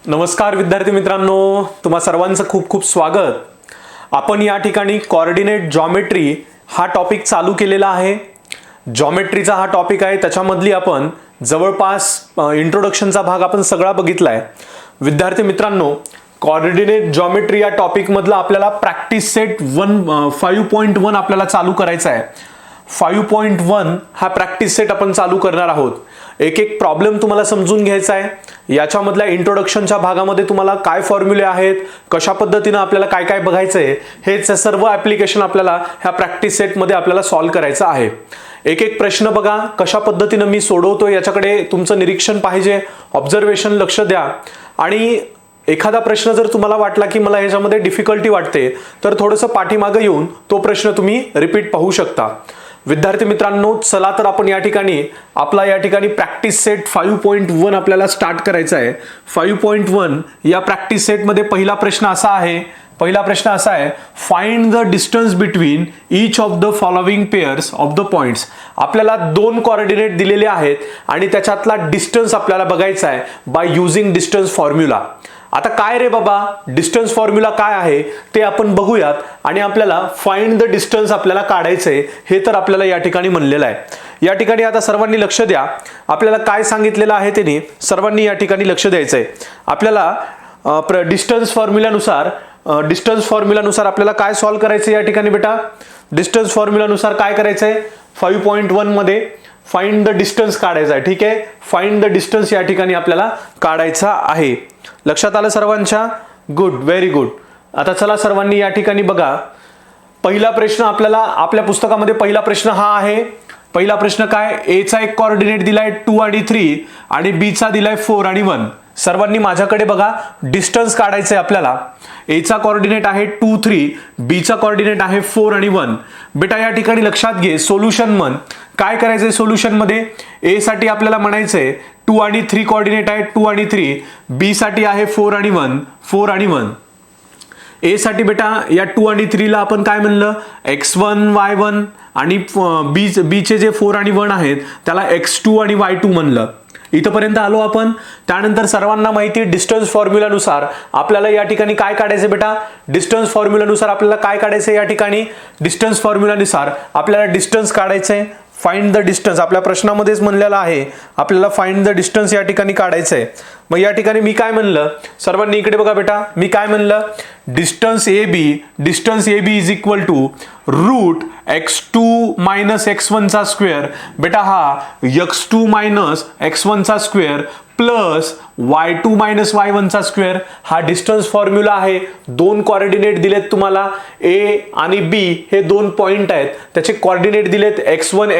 नमस्कार विद्यार्थी मित्रांनो, तुम्हा सर्वांचं खूप खूप स्वागत. आपण या ठिकाणी कोऑर्डिनेट जॉमेट्री हा टॉपिक चालू केलेला आहे. जॉमेट्रीचा हा टॉपिक आहे, त्याच्यामधली आपण जवळपास इंट्रोडक्शनचा भाग आपण सगळा बघितलाय. विद्यार्थी मित्रांनो, कोऑर्डिनेट जॉमेट्री या टॉपिक मधला आपल्याला प्रॅक्टिस सेट 5.1 आपल्याला चालू करायचा आहे. 5.1 हा प्रॅक्टिस सेट आपण चालू करणार आहोत. एक एक प्रॉब्लेम तुम्हाला समजून घ्यायचा आहे. याच्यामधल्या इंट्रोडक्शनच्या भागामध्ये तुम्हाला काय फॉर्म्युले आहेत, कशा पद्धतीने आपल्याला काय काय बघायचंय, हे सर्व ऍप्लिकेशन आपल्याला ह्या प्रॅक्टिस सेटमध्ये आपल्याला सॉल्व्ह करायचं आहे. एक एक प्रश्न बघा, कशा पद्धतीने मी सोडवतो याच्याकडे तुमचं निरीक्षण पाहिजे, ऑब्झर्वेशन लक्ष द्या. आणि एखादा प्रश्न जर तुम्हाला वाटला की मला ह्याच्यामध्ये डिफिकल्टी वाटते, तर थोडंसं पाठीमागे येऊन तो प्रश्न तुम्ही रिपीट पाहू शकता. विद्यार्थी मित्रांनो, चला तर आपण या ठिकाणी प्रॅक्टिस सेट 5.1 आपल्याला स्टार्ट करायचा आहे. 5.1 या प्रॅक्टिस सेटमध्ये पहिला प्रश्न असा आहे, find the distance between each of the following pairs of the points. आपल्याला दोन कोऑर्डिनेट दिलेले आहेत आणि त्याच्यातला डिस्टन्स आपल्याला बघायचा आहे बाय युजिंग डिस्टन्स फॉर्म्युला. आता काय रे बाबा, डिस्टन्स फॉर्म्युला काय आहे ते आपण बघूयात आणि आपल्याला फाइंड द डिस्टन्स आपल्याला काढायचंय, हे तर आपल्याला या ठिकाणी म्हणलेलं आहे. या ठिकाणी आता सर्वांनी लक्ष द्या, आपल्याला काय सांगितलेलं आहे त्याने सर्वांनी या ठिकाणी लक्ष द्यायचंय. आपल्याला डिस्टन्स फॉर्म्युलानुसार आपल्याला काय सॉल्व्ह करायचं या ठिकाणी बेटा. डिस्टन्स फॉर्म्युलानुसार काय करायचंय, 5.1 मध्ये फाइंड द डिस्टन्स काढायचा आहे. ठीक आहे, फाइंड द डिस्टन्स या ठिकाणी आपल्याला काढायचा आहे. लक्षात आलं सर्वांच्या? Good, very good. आता चला सर्वांनी या ठिकाणी बघा, पहिला प्रश्न आपल्याला आपल्या पुस्तकामध्ये पहिला प्रश्न हा आहे. पहिला प्रश्न काय, ए चा एक कोऑर्डिनेट दिलाय 2 आणि 3 आणि बी चा दिलाय 4 आणि 1. सर्वांनी माझ्याकडे बघा, डिस्टन्स काढायचंय आपल्याला. ए चा कोऑर्डिनेट आहे 2, 3, बी चा कोऑर्डिनेट आहे 4 आणि 1. बेटा या ठिकाणी लक्षात घे, सोल्युशन म्हण. काय करायचंय सोल्युशन मध्ये, ए साठी आपल्याला म्हणायचंय 2 आणि 3 कोऑर्डिनेट आहे 2 आणि 3, बी साठी आहे 4 आणि 1, 4 आणि 1. ए साठी बेटा या 2 आणि 3 ला आपण काय म्हणलं, x1 y1 आणि बी चे जे 4 आणि 1 आहेत त्याला x2 आणि y2 म्हणलं. इथपर्यंत आलो आपण. त्यानंतर सर्वांना माहिती, डिस्टन्स फॉर्म्युलानुसार आपल्याला या ठिकाणी काय काढायचं बेटा, डिस्टन्स फॉर्म्युलानुसार आपल्याला काय काढायचं या ठिकाणी, डिस्टन्स फॉर्म्युलानुसार आपल्याला डिस्टन्स काढायचंय. फाइंड द डिस्टन्स आपल्या प्रश्नामध्येच म्हणलेला आहे, आपल्याला फाइंड द डिस्टन्स या ठिकाणी काढायचंय. मग या ठिकाणी मी काय म्हणलं, सर्वांनी इकडे बघा बेटा, मी काय म्हणलं, distance A B is equal to root x2 minus x1 चा स्क्वेअर. बेटा हा x2 मायनस x1 चा square plus y2 minus y1 चा स्क्वेअर. हा डिस्टन्स फॉर्म्युला आहे. दोन कोऑर्डिनेट दिलेत तुम्हाला, ए आणि बी हे दोन पॉइंट आहेत, त्याचे कोऑर्डिनेट दिलेत x1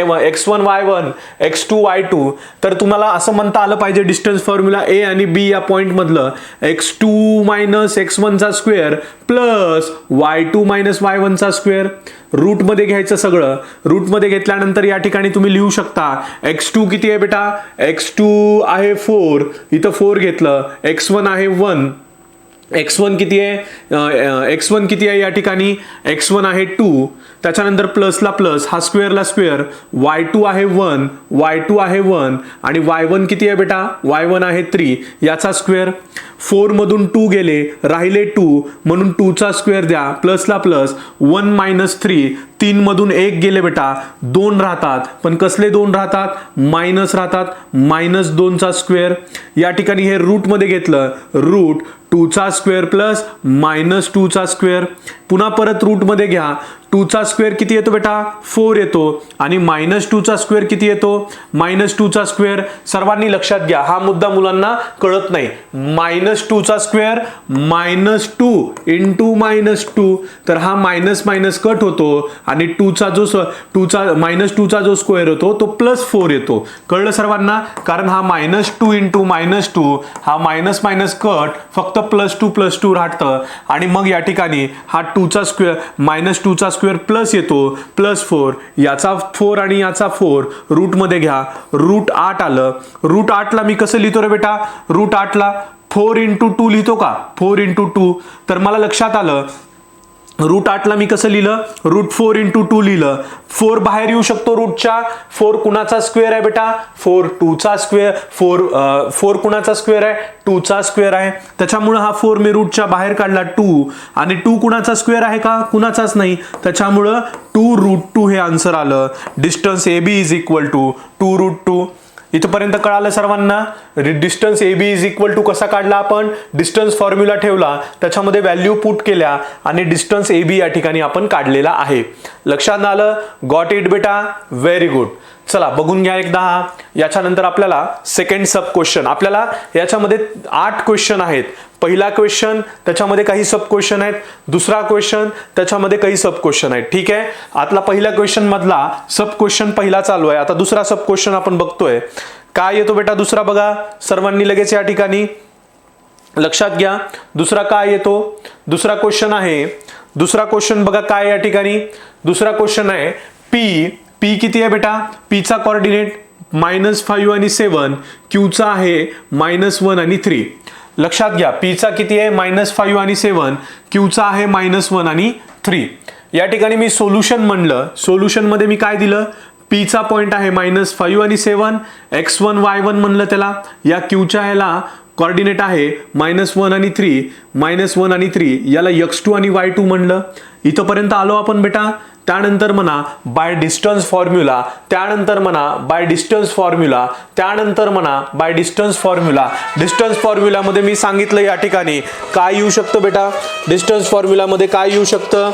y1 x2 y2. तर तुम्हाला असं म्हणता आलं पाहिजे, डिस्टन्स फॉर्म्युला ए आणि बी या पॉइंट मधलं x2 मायनस x1 चा square plus y2 minus y1 चा स्क्वेअर. रूट मध्ये घ्यायचं सगळं. रूट मध्ये घेतल्यानंतर या ठिकाणी तुम्ही लिहू शकता, x2 किती आहे बेटा, x2 आहे 4, इथं 4 घेतलं, x1 आहे 1, x1 किती आहे या ठिकाणी, x1 आहे 2, त्याच्यानंतर प्लसला प्लस, हा स्क्वेअरला स्क्वेअर, y2 आहे 1 आणि y1 किती आहे बेटा, y1 आहे 3, याचा स्क्वेअर. 4 मधून 2 गेले, राहिले 2, म्हणून 2 चा स्क्वेअर द्या, प्लसला प्लस, 1 मायनस 3, 3 मधून 1 गेले बेटा, 2 राहतात. पण कसले 2 राहतात, मायनस राहतात, -2 चा स्क्वेअर. या ठिकाणी हे रूट मध्ये घेतलं, रूट 2 चा स्क्वेअर प्लस -2 चा स्क्वेअर. पुन्हा परत रूट मध्ये घ्या, 2 चा स्क्वेअर किती येतो बेटा, 4 येतो आणि -2 चा स्क्वेअर किती येतो, -2 चा स्क्वेअर. सर्वांनी लक्षात घ्या, हा मुद्दा मुलांना कळत नाही. -2 चा स्क्वेअर -2 इंटू -2, तर हा मायनस मायनस कट होतो आणि -2 चा जो स्क्वेअर होतो तो +4 येतो. कळलं सर्वांना? कारण हा -2 इंटू -2, हा मायनस मायनस कट फक्त +2 राहतं आणि मग या ठिकाणी हा 2 चा स्क्वेअर -2 चा स्क्वेअर प्लस येतो, +4, याचा 4 आणि याचा 4 रूट मध्ये घ्या, रूट 8 आलं. रूट 8 ला मी कसं लिहितो रे बेटा, रूट 8 ला 4 इंटू 2 लिहितो का, 4 इंटू 2. तर मला लक्षात आलं रूट 8ला मी कसं लिहिलं, रूट 4 इंटू 2 लिहिलं. 4 बाहेर येऊ शकतो रूटच्या. 4 कुणाचा स्क्वेअर आहे बेटा, 4 2चा स्क्वेअर. 4 कुणाचा स्क्वेअर आहे, 2चा स्क्वेअर आहे. त्याच्यामुळे हा 4 मी रूटच्या बाहेर काढला 2. आणि 2 कुणाचा स्क्वेअर आहे का, कुणाचाच नाही. त्याच्यामुळं 2 रूट 2 हे आन्सर आलं. Distance A B is equal to 2 root 2. इथपर्यंत कळालं सर्वांना. Distance A B is equal to कसा काढला आपण, डिस्टन्स फॉर्म्युला ठेवला, त्याच्यामध्ये व्हॅल्यू पुट केल्या आणि डिस्टन्स ए बी या ठिकाणी आपण काढलेला आहे. लक्षात आलं, गॉट इट बेटा, व्हेरी गुड. चला बघून घ्या एकदा हा. याच्यानंतर आपल्याला सेकंड सब क्वेश्चन, आपल्याला याच्यामध्ये 8 क्वेश्चन आहेत. पहिला क्वेश्चन, त्याच्यामध्ये काही सब क्वेश्चन आहेत. दुसरा क्वेश्चन, त्याच्यामध्ये काही सब क्वेश्चन आहेत. ठीक आहे, आतला पहिल्या क्वेश्चन मधला सब क्वेश्चन पहिला चालू आहे. आता दुसरा सब क्वेश्चन आपण बघतोय. काय येतो बेटा दुसरा, बघा सर्वांनी लगेच या ठिकाणी लक्षात घ्या. दुसरा काय येतो, दुसरा क्वेश्चन आहे. दुसरा क्वेश्चन बघा काय या ठिकाणी. दुसरा क्वेश्चन आहे पी किती आहे बेटा, पीचा कोऑर्डिनेट -5 आणि 7, क्यूचा आहे -1 आणि 3. लक्षात घ्या, पीचा किती आहे -5 आणि 7, क्यूचा आहे -1 आणि 3. या ठिकाणी मी सोल्युशन म्हणलं, सोल्युशन मध्ये मी काय दिलं, पीचा पॉइंट आहे -5 आणि 7, x1 y1 म्हणलं त्याला. या क्यूच्या ह्याला कोऑर्डिनेट आहे -1 आणि 3, -1 आणि 3, याला x2 आणि y2 म्हणलं. इथपर्यंत आलो आपण बेटा. त्यानंतर म्हणा बाय डिस्टन्स फॉर्म्युला, त्यानंतर म्हणा बाय डिस्टन्स फॉर्म्युला, त्यानंतर म्हणा बाय डिस्टन्स फॉर्म्युला. डिस्टन्स फॉर्म्युलामध्ये मी सांगितलं या ठिकाणी काय येऊ शकतं बेटा, डिस्टन्स फॉर्म्युलामध्ये काय येऊ शकतं,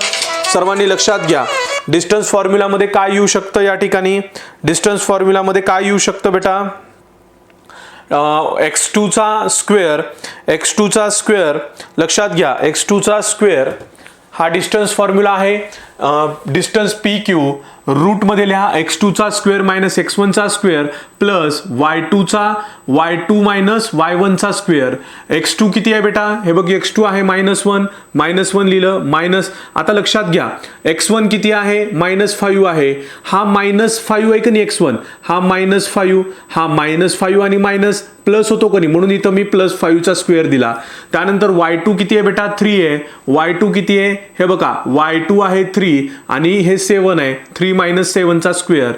सर्वांनी लक्षात घ्या. डिस्टन्स फॉर्म्युलामध्ये काय येऊ शकतं या ठिकाणी, डिस्टन्स फॉर्म्युलामध्ये काय येऊ शकतं बेटा, x2 चा स्क्वेअर. लक्षात घ्या, x2 चा स्क्वेअर हा डिस्टन्स फॉर्म्युला आहे. डिस्टन्स पी क्यू रूट मध्ये लिहा, x2 चा स्क्वेअर मायनस x1 चा square plus y2 minus y1 चा स्क्वेअर. x2 किती आहे बेटा, हे बघ x2 आहे -1 लिहिलं मायनस. आता लक्षात घ्या, x1 किती आहे -5 आहे. हा -5 आहे का नाही, x1 हा -5, हा -5 आणि मायनस प्लस होतो का नाही, म्हणून इथं मी +5 चा स्क्वेअर दिला. त्यानंतर y2 किती आहे बेटा, 3 आहे. y2 किती आहे, हे बघा y2 आहे 3 आणि हे 7 आहे. 3 - 7 चा स्क्वेअर.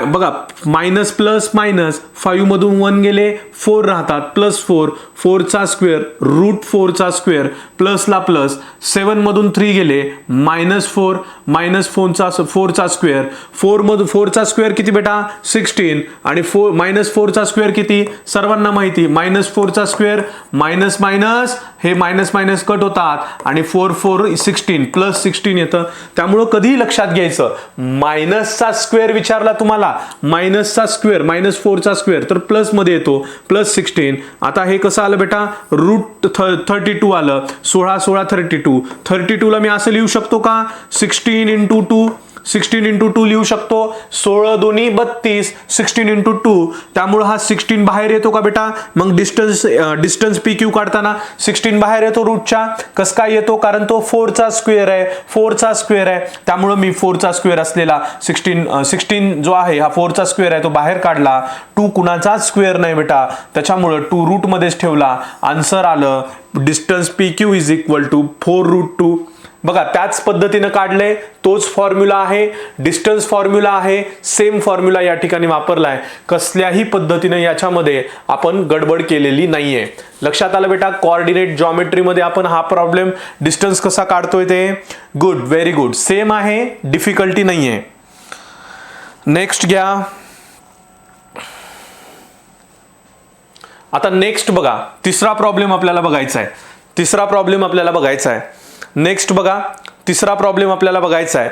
बघा मायनस प्लस मायनस, 5 मधून 1 गेले 4 राहतात, +4, 4 चा स्क्वेअर रूट 4 चा स्क्वेअर प्लसला प्लस, 7 मधून 3 गेले -4, -4 चा स्क्वेअर. 4 चा स्क्वेअर किती बेटा 16 आणि -4 चा स्क्वेअर किती, सर्वांना माहिती -4 चा स्क्वेअर मायनस मायनस, हे मायनस मायनस कट होतात आणि 4 4 16 +16 येतं. त्यामुळं कधीही लक्षात घ्यायचं, मायनसचा स्क्वेअर विचारला तुम्हाला, मायनसचा स्क्वेअर -4 चा स्क्वेअर तर प्लस मध्ये येतो +16. आता हे कसं आलं बेटा, रूट 32 आलं. 16 16 32 ला मी असं लिहू शकतो का, 16 × 2 लिहू शकतो. 16 दोन्ही 32, 16 × 2. त्यामुळे हा 16 बाहेर येतो का बेटा, मग डिस्टन्स पी क्यू काढताना 16 बाहेर येतो रूटच्या. कसं काय येतो, कारण तो 4 चा स्क्वेअर आहे, त्यामुळे मी 4 चा स्क्वेअर असलेला 16 जो आहे हा 4 चा स्क्वेअर आहे तो बाहेर काढला. 2 कुणाचा स्क्वेअर नाही बेटा, त्याच्यामुळे 2 रूट मध्येच ठेवला. आन्सर आलं distance P Q is equal to 4√2. बघा त्याच पद्धतीने काढले, तोच फॉर्म्युला आहे, डिस्टन्स फॉर्म्युला आहे, सेम फॉर्म्युला या ठिकाणी वापरलाय. कसल्याही पद्धतीने याच्यामध्ये आपण गडबड केलेली नाहीये. लक्षात आलं बेटा, कोऑर्डिनेट जॉमेट्री मध्ये आपण हा प्रॉब्लेम डिस्टन्स कसा काढतोय ते. गुड, व्हेरी गुड, सेम आहे, डिफिकल्टी नाहीये. नेक्स्ट घ्या. आता नेक्स्ट बघा, तिसरा प्रॉब्लेम आपल्याला बघायचा आहे. नेक्स्ट बघा, तिसरा प्रॉब्लेम आपल्याला बघायचा आहे.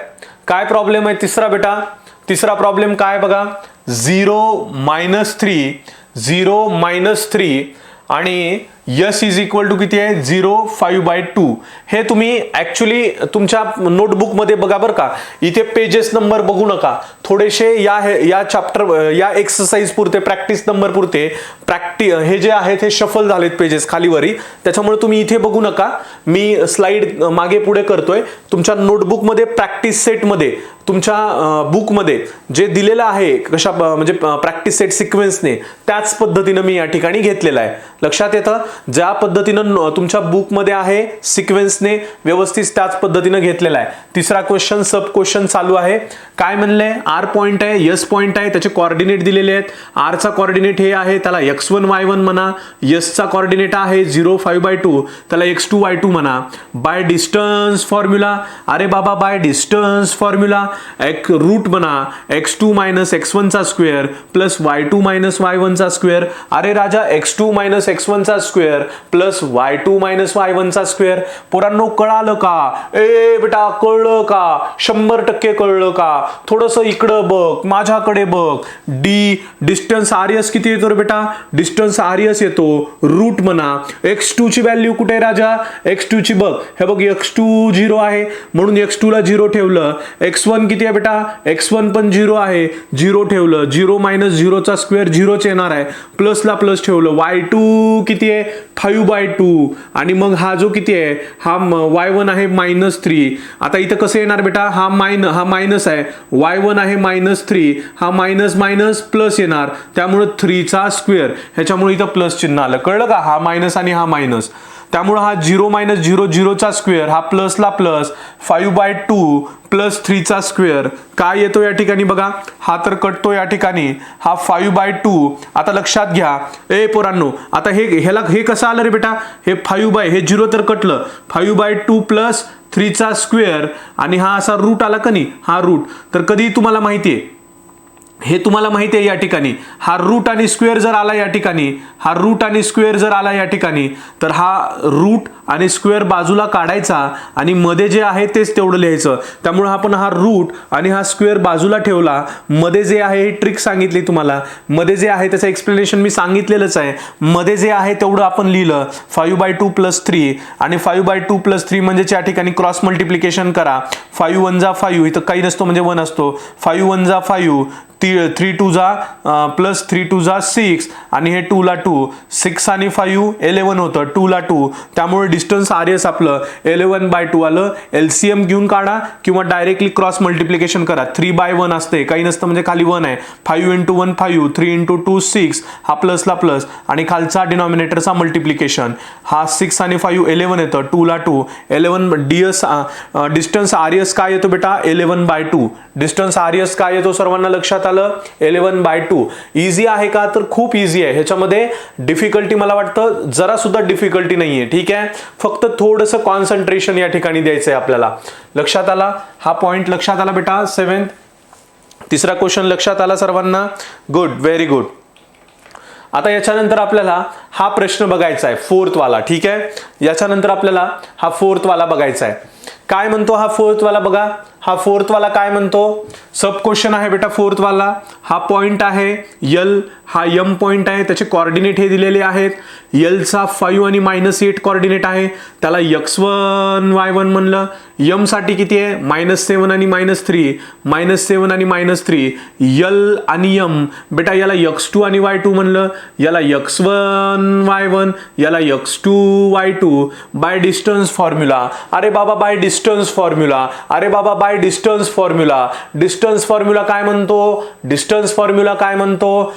काय प्रॉब्लेम आहे तिसरा बेटा, तिसरा प्रॉब्लेम काय बघा, 0 - 3 आणि यस इज इक्वल टू किती आहे 0.5/2. हे तुम्ही ऍक्च्युली तुमच्या नोटबुक मध्ये बघा बरं का, इथे पेजेस नंबर बघू नका. थोडेसे या चॅप्टर या एक्सरसाइज पुरते, प्रॅक्टिस नंबर पुरते हे जे आहेत हे शफल झालेत पेजेस खालीवरी, त्याच्यामुळे तुम्ही इथे बघू नका. मी स्लाइड मागे पुढे करतोय. तुमच्या नोटबुक मध्ये प्रॅक्टिस सेट मध्ये तुमच्या बुक मध्ये जे दिलेलं आहे कशा म्हणजे प्रॅक्टिस सेट सिक्वेन्सने, त्याच पद्धतीने मी या ठिकाणी घेतलेलं आहे. लक्षात येतं. ज्या पद्धतीनं तुमच्या बुकमध्ये आहे सिक्वेन्सने व्यवस्थित त्याच पद्धतीनं घेतलेला आहे. तिसरा क्वेश्चन सब क्वेश्चन चालू आहे. काय म्हणलंय, आर पॉइंट आहे, एस पॉइंट आहे, त्याचे कोऑर्डिनेट दिलेले आहेत. आर चा कोऑर्डिनेट हे आहे, त्याला x1 y1 म्हणा. एस चा कोऑर्डिनेट आहे 0 5/2, त्याला x2 y2 म्हणा. बाय डिस्टन्स फॉर्म्युला, अरे बाबा बाय डिस्टन्स फॉर्म्युला एक रूट म्हणा x2 मायनस x1 चा square plus y2 minus y1 चा स्क्वेअर. अरे राजा x2 मायनस x1 चा square plus y2 minus y1 चा स्क्वेअर. पोरांनो कळालं का? ए बेटा कळलं का? 100% कळलं का? थोडस इकडं बघ, माझ्याकडे बघ. डी डिस्टन्स आरएस किती येतो रे बेटा? डिस्टन्स आरएस येतो रूट म्हणा. x2 ची व्हॅल्यू कुठे आहे राजा? x2 ची बघ, हे बघ x2 0 आहे म्हणून x2 ला 0 ठेवलं. x1 किती आहे बेटा? x1 पण 0 आहे, 0 ठेवलं. 0 मायनस 0 चा स्क्वेअर 0च येणार आहे, प्लसला प्लस ठेवलं. y2 किती आहे? 5/2 आणि मग हा जो किती आहे हा y1 आहे -3. आता इथं कसं येणार बेटा? हा मायनस आहे, y1 आहे -3, हा मायनस मायनस प्लस येणार, त्यामुळे 3 चा स्क्वेअर, ह्याच्यामुळे इथं प्लस चिन्ह आलं. कळलं का? हा मायनस आणि हा मायनस, त्यामुळे हा 0 मायनस 0 0 चा स्क्वेअर, हा प्लसला प्लस 5/2 प्लस 3 चा स्क्वेअर. काय येतो या ठिकाणी बघा, हा तर कटतो या ठिकाणी, हा 5/2. आता लक्षात घ्या ए पोरांनो, आता हे कसं आलं रे बेटा? हे 5 हे 0 तर कटलं, 5/2 प्लस 3 चा स्क्वेअर आणि हा असा रूट आला का नाही, हा रूट. तर कधी तुम्हाला माहितीये, हे तुम्हाला माहिती आहे या ठिकाणी हा रूट आणि स्क्वेअर जर आला या ठिकाणी, हा रूट आणि स्क्वेअर जर आला या ठिकाणी, तर हा रूट आणि स्क्वेअर बाजूला काढायचा आणि मध्ये जे आहे तेच तेवढं लिहायचं. त्यामुळे आपण हा रूट आणि हा स्क्वेअर बाजूला ठेवला. मध्ये जे आहे ही ट्रिक सांगितली तुम्हाला, मध्ये जे आहे त्याचं एक्सप्लेनेशन मी सांगितलेलंच आहे. मध्ये जे आहे तेवढं आपण लिहिलं 5/2 प्लस 3 आणि 5/2 प्लस 3 म्हणजेच या ठिकाणी क्रॉस मल्टिप्लिकेशन करा. 5 1 जा 5, इथं काही नसतो म्हणजे 1 असतो. 5 1 जा 5, 3 2 जा प्लस 3 2 जा 6 आणि हे 2 ला 2, 6 आणि 5 11 होतं, 2 ला 2, त्यामुळे डिस्टन्स आरएस आपलं 11/2 आलं. एलसीएम घेऊन काढा किंवा डायरेक्टली क्रॉस मल्टिप्लिकेशन करा. 3/1 असते, काही नसतं म्हणजे खाली 1 आहे. 5 × 1 5, 3 × 2 6, हा प्लसला प्लस आणि खालचा डिनॉमिनेटरचा मल्टिप्लिकेशन. हा 6 आणि 5 11 येतं, 2 ला 2, 11 डिस्टन्स आरएस काय येतो बेटा? 11/2. डिस्टन्स आरएस काय येतो सर्वांना लक्षात आलं? 11/2. इझी आहे का? तर खूप इझी आहे. ह्याच्यामध्ये डिफिकल्टी मला वाटतं जरा सुद्धा डिफिकल्टी नाहीये. ठीक आहे, फक्त थोडंसं कॉन्सन्ट्रेशन या ठिकाणी द्यायचंय आपल्याला. लक्षात आला? हा पॉइंट लक्षात आला बेटा? 7th. तिसरा क्वेश्चन लक्षात आला सर्वांना? Good, very good. आता याच्यानंतर आपल्याला हा प्रश्न बघायचा आहे 4th वाला. ठीक आहे, याच्यानंतर आपल्याला हा 4th वाला बघायचा आहे. काय म्हणतो हा 4th वाला? बघा हा 4th वाला काय म्हणतो? सब क्वेश्चन आहे बेटा 4th वाला. हा पॉइंट आहे L, हा M पॉइंट आहे, त्याचे कोऑर्डिनेट हे दिलेले आहेत. L चा 5 आणि -8 कोऑर्डिनेट आहे, त्याला x1 y1 म्हणलं. M साठी किती आहे? -7 आणि -3, -7 आणि -3. L आणि M बेटा याला x2 आणि y2 म्हणलं, याला x1 y1, याला x2 y2 bye distance formula. अरे बाबा बाय डिस्टन्स फॉर्म्युला, अरे बाबा by distance formula. Distance formula काय म्हणतो? डिस्टन्स फॉर्म्युला काय म्हणतो?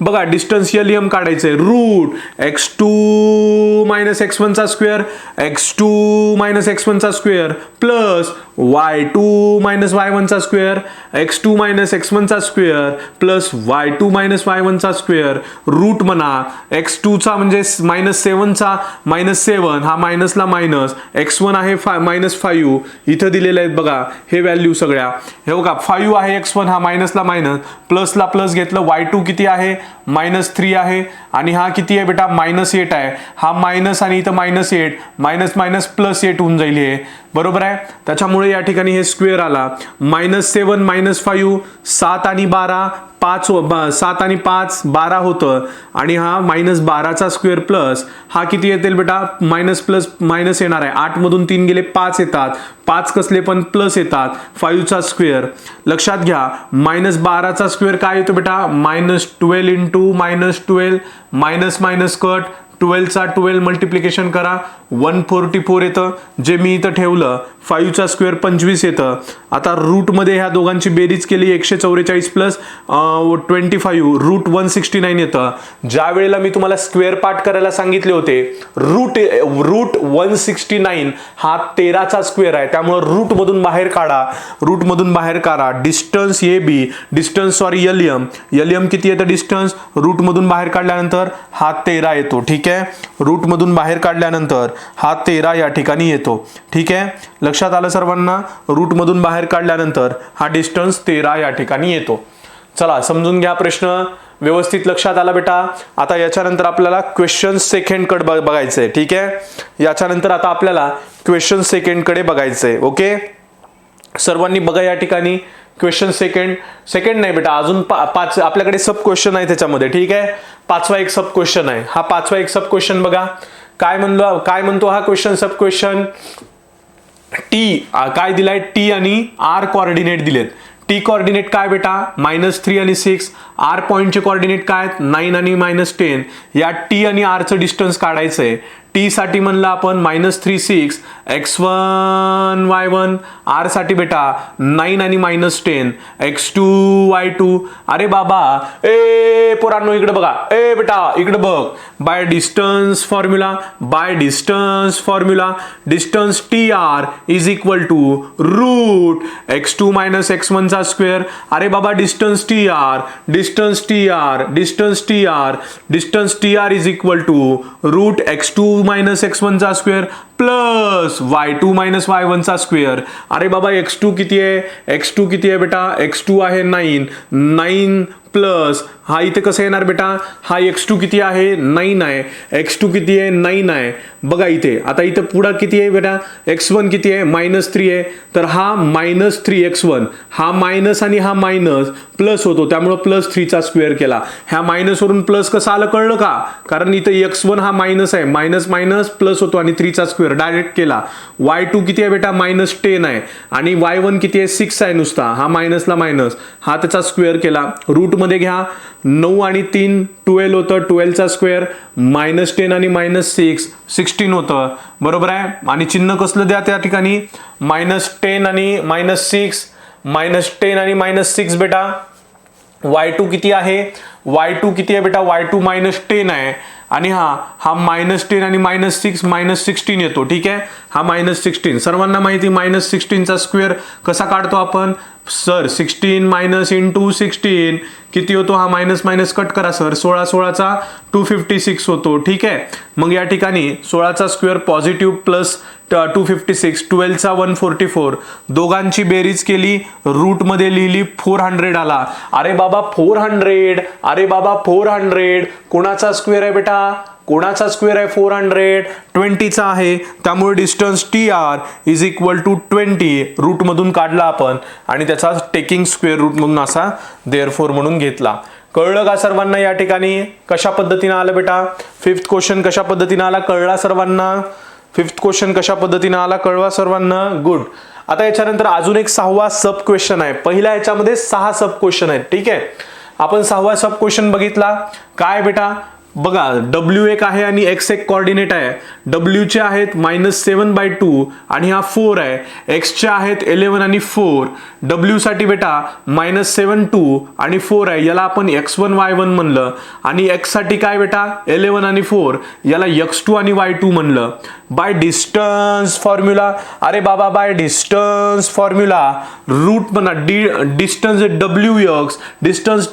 बघा डिस्टन्स LM काढायचंय. रूट x2 मायनस x1 चा स्क्वेअर, x2 मायनस x1 चा square plus y2 minus y1 चा स्क्वेअर, x2 मायनस x1 चा square plus y2 minus y1 चा स्क्वेअर. रूट म्हणा x2 चा म्हणजे -7 चा -7, हा मायनसला मायनस, x1 आहे -5, इथं दिलेले आहेत बघा हे व्हॅल्यू सगळ्या. हे बघा 5 आहे x1, हा मायनसला मायनस, प्लसला प्लस घेतलं. y2 किती आहे? -3 आहे आणि हा किती आहे बेटा? -8 आहे. हा मायनस आणि इथं -8, मायनस मायनस +8 होऊन जाईल हे, बरोबर आहे. त्याच्यामुळे या ठिकाणी हे स्क्वेअर आला. -7 -5 7 आणि 12 5, 7 आणि 5 12 होतं आणि हा -12 चा स्क्वेअर प्लस हा किती येतील बेटा? मायनस प्लस मायनस येणार आहे. 8 मधून 3 गेले 5 येतात, 5 कसले पण प्लस येतात. 5 चा स्क्वेअर लक्षात घ्या. -12 चा स्क्वेअर काय येतो बेटा? -12 × -12 मायनस मायनस कट, 12 चा 12 मल्टिप्लिकेशन करा, 144 येतं, जे मी इथं ठेवलं 5चा स्क्वेअर 25 येतं. आता रूटमध्ये ह्या दोघांची बेरीज केली 144 प्लस 25 रूट 169 येतं. ज्या वेळेला मी तुम्हाला स्क्वेअर पार्ट करायला सांगितले होते, रूट 169 हा 13चा स्क्वेअर आहे, त्यामुळे रूटमधून बाहेर काढा, रूटमधून बाहेर काढा. Distance A B, distance sorry LM, LM किती येतं डिस्टन्स, रूटमधून बाहेर काढल्यानंतर हा 13 येतो. ठीक आहे, रूटमधून बाहेर काढल्यानंतर हा 13 या ठिकाणी येतो. ठीक आहे, लक्षात आलं सर्वांना. रूटमधून बाहेर काढल्यानंतर हा डिस्टन्स 13 या ठिकाणी येतो. चला समजून घ्या प्रश्न, व्यवस्थित लक्षात आला बेटा. आता याच्यानंतर आपल्याला क्वेश्चन सेकंड कडे बघायचंय. ठीक आहे, याच्यानंतर आता आपल्याला क्वेश्चन सेकंड कडे बघायचंय. ओके, सर्वांनी बघा या ठिकाणी क्वेश्चन सेकंड नाही बेटा, अजून 5 आपल्याकडे सब क्वेश्चन आहे त्याच्यामध्ये. ठीक आहे, 5वा एक सब क्वेश्चन आहे. हा 5वा एक सब क्वेश्चन बघा काय म्हणतो हा क्वेश्चन. सब क्वेश्चन टी काय दिलाय, टी आणि आर कोऑर्डिनेट दिलेत. टी कोऑर्डिनेट काय बेटा -3 आणि 6. आर पॉइंटचे कोऑर्डिनेट काय 9 आणि -10. या टी आणि आरचं डिस्टन्स काढायचंय. टी साठी म्हणलं आपण -3 6 x1 y1, आर साठी बेटा 9 आणि -10 x2 y2. अरे बाबा ए पोरांनो इकडे बघा, ए बेटा इकडे बघ. By distance formula distance T R is equal to root x2 - x1 चा स्क्वेअर. अरे बाबा distance T R is equal to root x2 - x1 चा स्क्वेअर प्लस y2 - y1 चा स्क्वेअर. अरे बाबा x2 किती आहे बेटा, x2 आहे 9 प्लस हा इथे कसं येणार बेटा, हा x2 किती आहे 9 आहे, x2 किती आहे 9 आहे. बघा इथे आता इथे पुढे किती आहे बेटा, x1 किती आहे -3 आहे. तर हा -3x1 हा मायनस आणि हा मायनस प्लस होतो, त्यामुळे +3 चा स्क्वेअर केला. ह्या मायनस वरून प्लस कसं आलं कळलं का, कारण इथे x1 हा मायनस आहे, मायनस प्लस होतो आणि 3 चा स्क्वेअर डायरेक्ट केला. y2 किती आहे बेटा -10 आहे आणि y1 किती आहे 6 आहे नुसता, हा मायनसला मायनस, हा त्याचा स्क्वेअर केला. रूट मध्ये घ्या 9 आणि 3 12 होतं, 12 चा स्क्वेअर -10 आणि -6 16 होतं. बरोबर आहे, आणि चिन्ह कसलं द्या त्या ठिकाणी -10 आणि -6 -10 आणि -6 बेटा. y2 किती आहे बेटा, y2 -10 आहे आणि हा -10 आणि -6 -16 येतो. ठीक आहे, हा -16 सर्वांना माहिती. -16 चा स्क्वेअर कसा काढतो आपण सर, 16 - इंटू 16 किती होतो, हा मायनस कट करा सर, 16 चा 256 होतो. ठीक आहे, मग या ठिकाणी 16 चा स्क्वेअर पॉझिटिव्ह प्लस 256, 12 चा 144, दोघांची बेरीज केली, रूट मध्ये लिहिली 400 आला. अरे बाबा 400 कोणाचा स्क्वेअर आहे बेटा, कोणाचा स्क्वेअर आहे 400 20 चा आहे, त्यामुळे distance T R is equal to 20 root मधून काढला आपण आणि त्याचा टेकिंग स्क्वेअर रूट मधून असा देअरफॉर म्हणून घेतला. कळलं का सर्वांना या ठिकाणी कशा पद्धतीने आलं बेटा. 5th क्वेश्चन कशा पद्धतीने आला कळला सर्वांना, 5th क्वेश्चन कशा पद्धतीने आला कळवा सर्वांना. गुड. आता याच्यानंतर अजून एक 6वा सब क्वेश्चन आहे. पहिल्या याच्यामध्ये 6 सब क्वेश्चन आहेत. ठीक आहे, आपण 6वा सब क्वेश्चन बघितला काय बेटा, बघा W एक आहे आणि X एक कोऑर्डिनेट आहे. W चे आहेत -7/2 आणि हा 4 आहे. X चे आहेत 11 आणि 4. W साठी बेटा -7 2 आणि 4 आहे, याला आपण x1 y1 म्हणलं. आणि X साठी काय बेटा 11 आणि 4, याला x2 आणि y2 म्हणलं. बाय डिस्टन्स फॉर्म्युला, अरे बाबा बाय डिस्टन्स फॉर्म्युला रूट म्हणा distance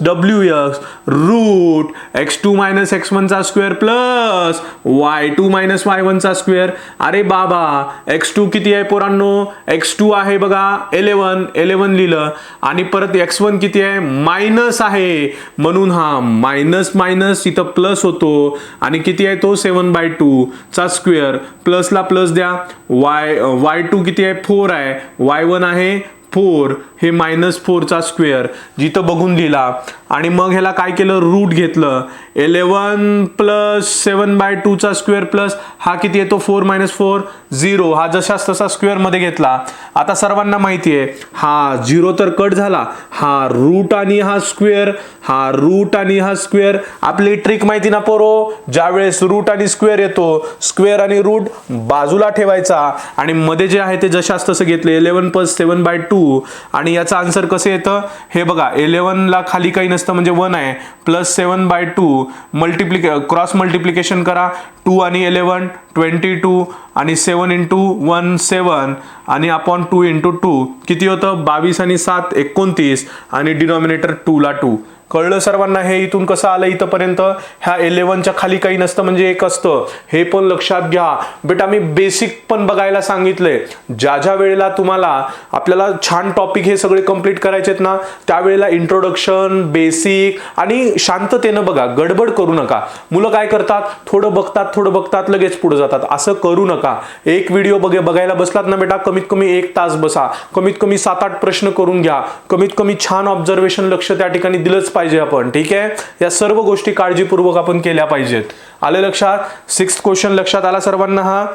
WX root x2 - x1 चा स्क्वेअर प्लस y2 - y1 चा स्क्वेअर. अरे बाबा x2 किती आहे पोरांनो, x2 आहे बघा 11 लिहिलं आणि परत x1 किती आहे मायनस आहे, म्हणून हा मायनस इथं प्लस होतो आणि किती आहे तो 7/2 चा स्क्वेअर, प्लसला प्लस द्या. y2 किती आहे 4 आहे, y1 आहे 4, हे -4 चा स्क्वेअर जिथं बघून लिहिला. आणि मग ह्याला काय केलं रूट घेतलं, 11 प्लस 7/2 चा स्क्वेअर प्लस हा किती येतो 4 - 4 0 हा जशास तसा स्क्वेअर मध्ये घेतला. आता सर्वांना माहिती आहे हा 0 तर कट झाला, हा रूट आणि हा स्क्वेअर, हा रूट आणि हा स्क्वेअर. आपली ट्रिक माहिती ना पोरो, ज्यावेळेस रूट आणि स्क्वेअर येतो, स्क्वेअर आणि रूट बाजूला ठेवायचा आणि मध्ये जे आहे ते जशास तसं घेतले. 11 + 7/2 आणि याचा आन्सर कसं येतं हे बघा. 11 ला खाली काही नसतं म्हणजे 1 आहे, प्लस 7/2 क्रॉस मल्टिप्लिकेशन करा. 2 आणि 11 22 आणि 7 × 1 7 आणि अपॉन 2 × 2 किती होतं 22 आणि 7 29 आणि डिनॉमिनेटर 2 ला 2. कळलं सर्वांना हे इथून कसं आलं इथपर्यंत. ह्या 11च्या खाली काही नसतं म्हणजे 1 असतं, हे पण लक्षात घ्या बेटा. मी बेसिक पण बघायला सांगितलंय. ज्या ज्या वेळेला तुम्हाला आपल्याला छान टॉपिक हे सगळे कंप्लीट करायचे आहेत ना, त्यावेळेला इंट्रोडक्शन, बेसिक आणि शांततेनं बघा, गडबड करू नका. मुलं काय करतात, थोडं बघतात लगेच पुढे जातात. असं करू नका. एक व्हिडिओ बघायला बसलात ना बेटा, कमीत कमी 1 तास बसा, कमीत कमी 7-8 प्रश्न करून घ्या, कमीत कमी छान ऑब्झर्वेशन लक्ष त्या ठिकाणी दिलंच पाहिजे आपण. ठीक आहे, या सर्व गोष्टी काळजीपूर्वक आपण केल्या पाहिजेत. आलं लक्षात. 6th क्वेश्चन लक्षात आला सर्वांना. हा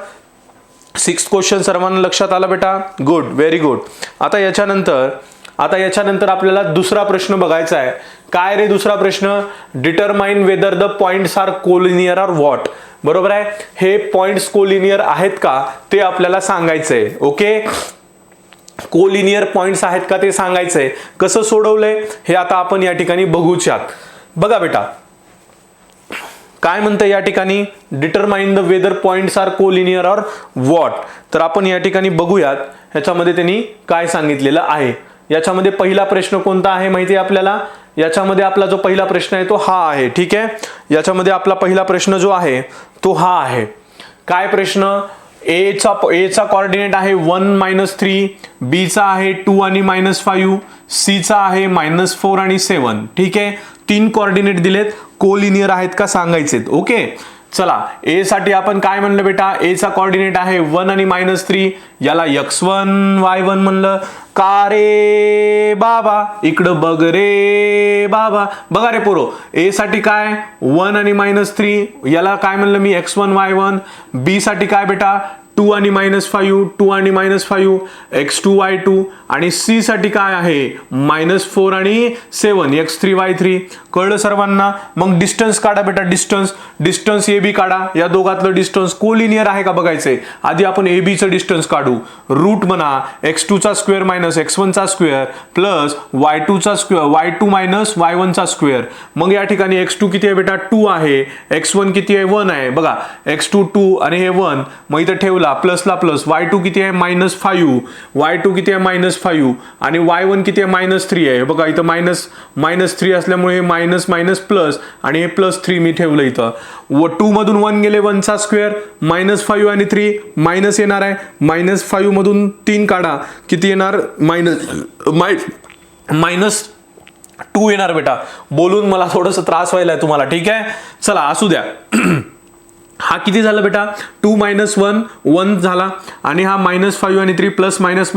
6th क्वेश्चन सर्वांना लक्षात आला बेटा. Good, very good. आता याच्यानंतर आपल्याला दुसरा प्रश्न बघायचा आहे. काय रे दुसरा प्रश्न, determine whether the points are collinear or what. बरोबर आहे, हे पॉइंट्स कोलिनियर आहेत का ते आपल्याला सांगायचंय. ओके, कोलिनियर पॉइंट्स आहेत का ते सांगायचंय. कसं सोडवलंय हे आता आपण या ठिकाणी बघूच्यात. बघा बेटा काय म्हणतंय या ठिकाणी, determine the whether points are collinear or what. तर आपण या ठिकाणी बघूयात ह्याच्यामध्ये त्यांनी काय सांगितलेलं आहे. याच्यामध्ये पहिला प्रश्न कोणता आहे माहिती आहे आपल्याला. याच्यामध्ये आपला जो पहिला प्रश्न आहे तो हा आहे. ठीक आहे, याच्यामध्ये आपला पहिला प्रश्न जो आहे तो हा आहे. काय प्रश्न, ए चा कोऑर्डिनेट आहे 1 - 3, बी चा आहे 2 आणि -5, सी चा आहे -4 आणि 7. ठीक आहे, 3 कोऑर्डिनेट दिलेत, कोलिनियर आहेत का सांगायचेत. ओके, चला ए साठी आपण काय म्हणलं बेटा, ए चा कोऑर्डिनेट आहे 1 आणि -3, याला x1 y1 म्हणलं. का रे बाबा, इकडं बघ रे बाबा. बघा रे पोरो, ए साठी काय 1 आणि -3, याला काय म्हणलं मी x1 y1. बी साठी काय बेटा 2 आणि -5, 2 आणि -5 x2 y2 आणि सी साठी काय आहे -4 आणि 7 x3 y3. कळलं सर्वांना. मग डिस्टन्स काढा बेटा, डिस्टन्स ए बी काढा. या दोघातलं डिस्टन्स कोलिनियर आहे का बघायचंय. आधी आपण ए बी चं डिस्टन्स काढू. रूट म्हणा x2 चा स्क्वेअर -x1 चा स्क्वेअर प्लस y2 चा स्क्वेअर, y2 - y1 चा स्क्वेअर. मग या ठिकाणी x2 किती आहे बेटा 2 आहे, x1 किती आहे 1 आहे. बघा x2 2 आणि हे 1, मग इथं ठेवला प्लसला प्लस. y2 किती आहे -5, y2 किती आहे -5 आणि y1 किती आहे -3 आहे. बघा इथं -3 असल्यामुळे मायनस प्लस आणि हे +3 मी ठेवलं इथं. 2 मधून 1 गेले 1 चा स्क्वेअर, -5 आणि 3 मायनस येणार आहे. -5 मधून 3 काढा, किती येणार -2 येणार बेटा. बोलून मला थोडंसं त्रास व्हायलाय तुम्हाला. ठीक आहे, चला असू द्या. हा किती झाला बेटा 2 - 1 झाला आणि हा -5 आणि 3 प्लस मायनस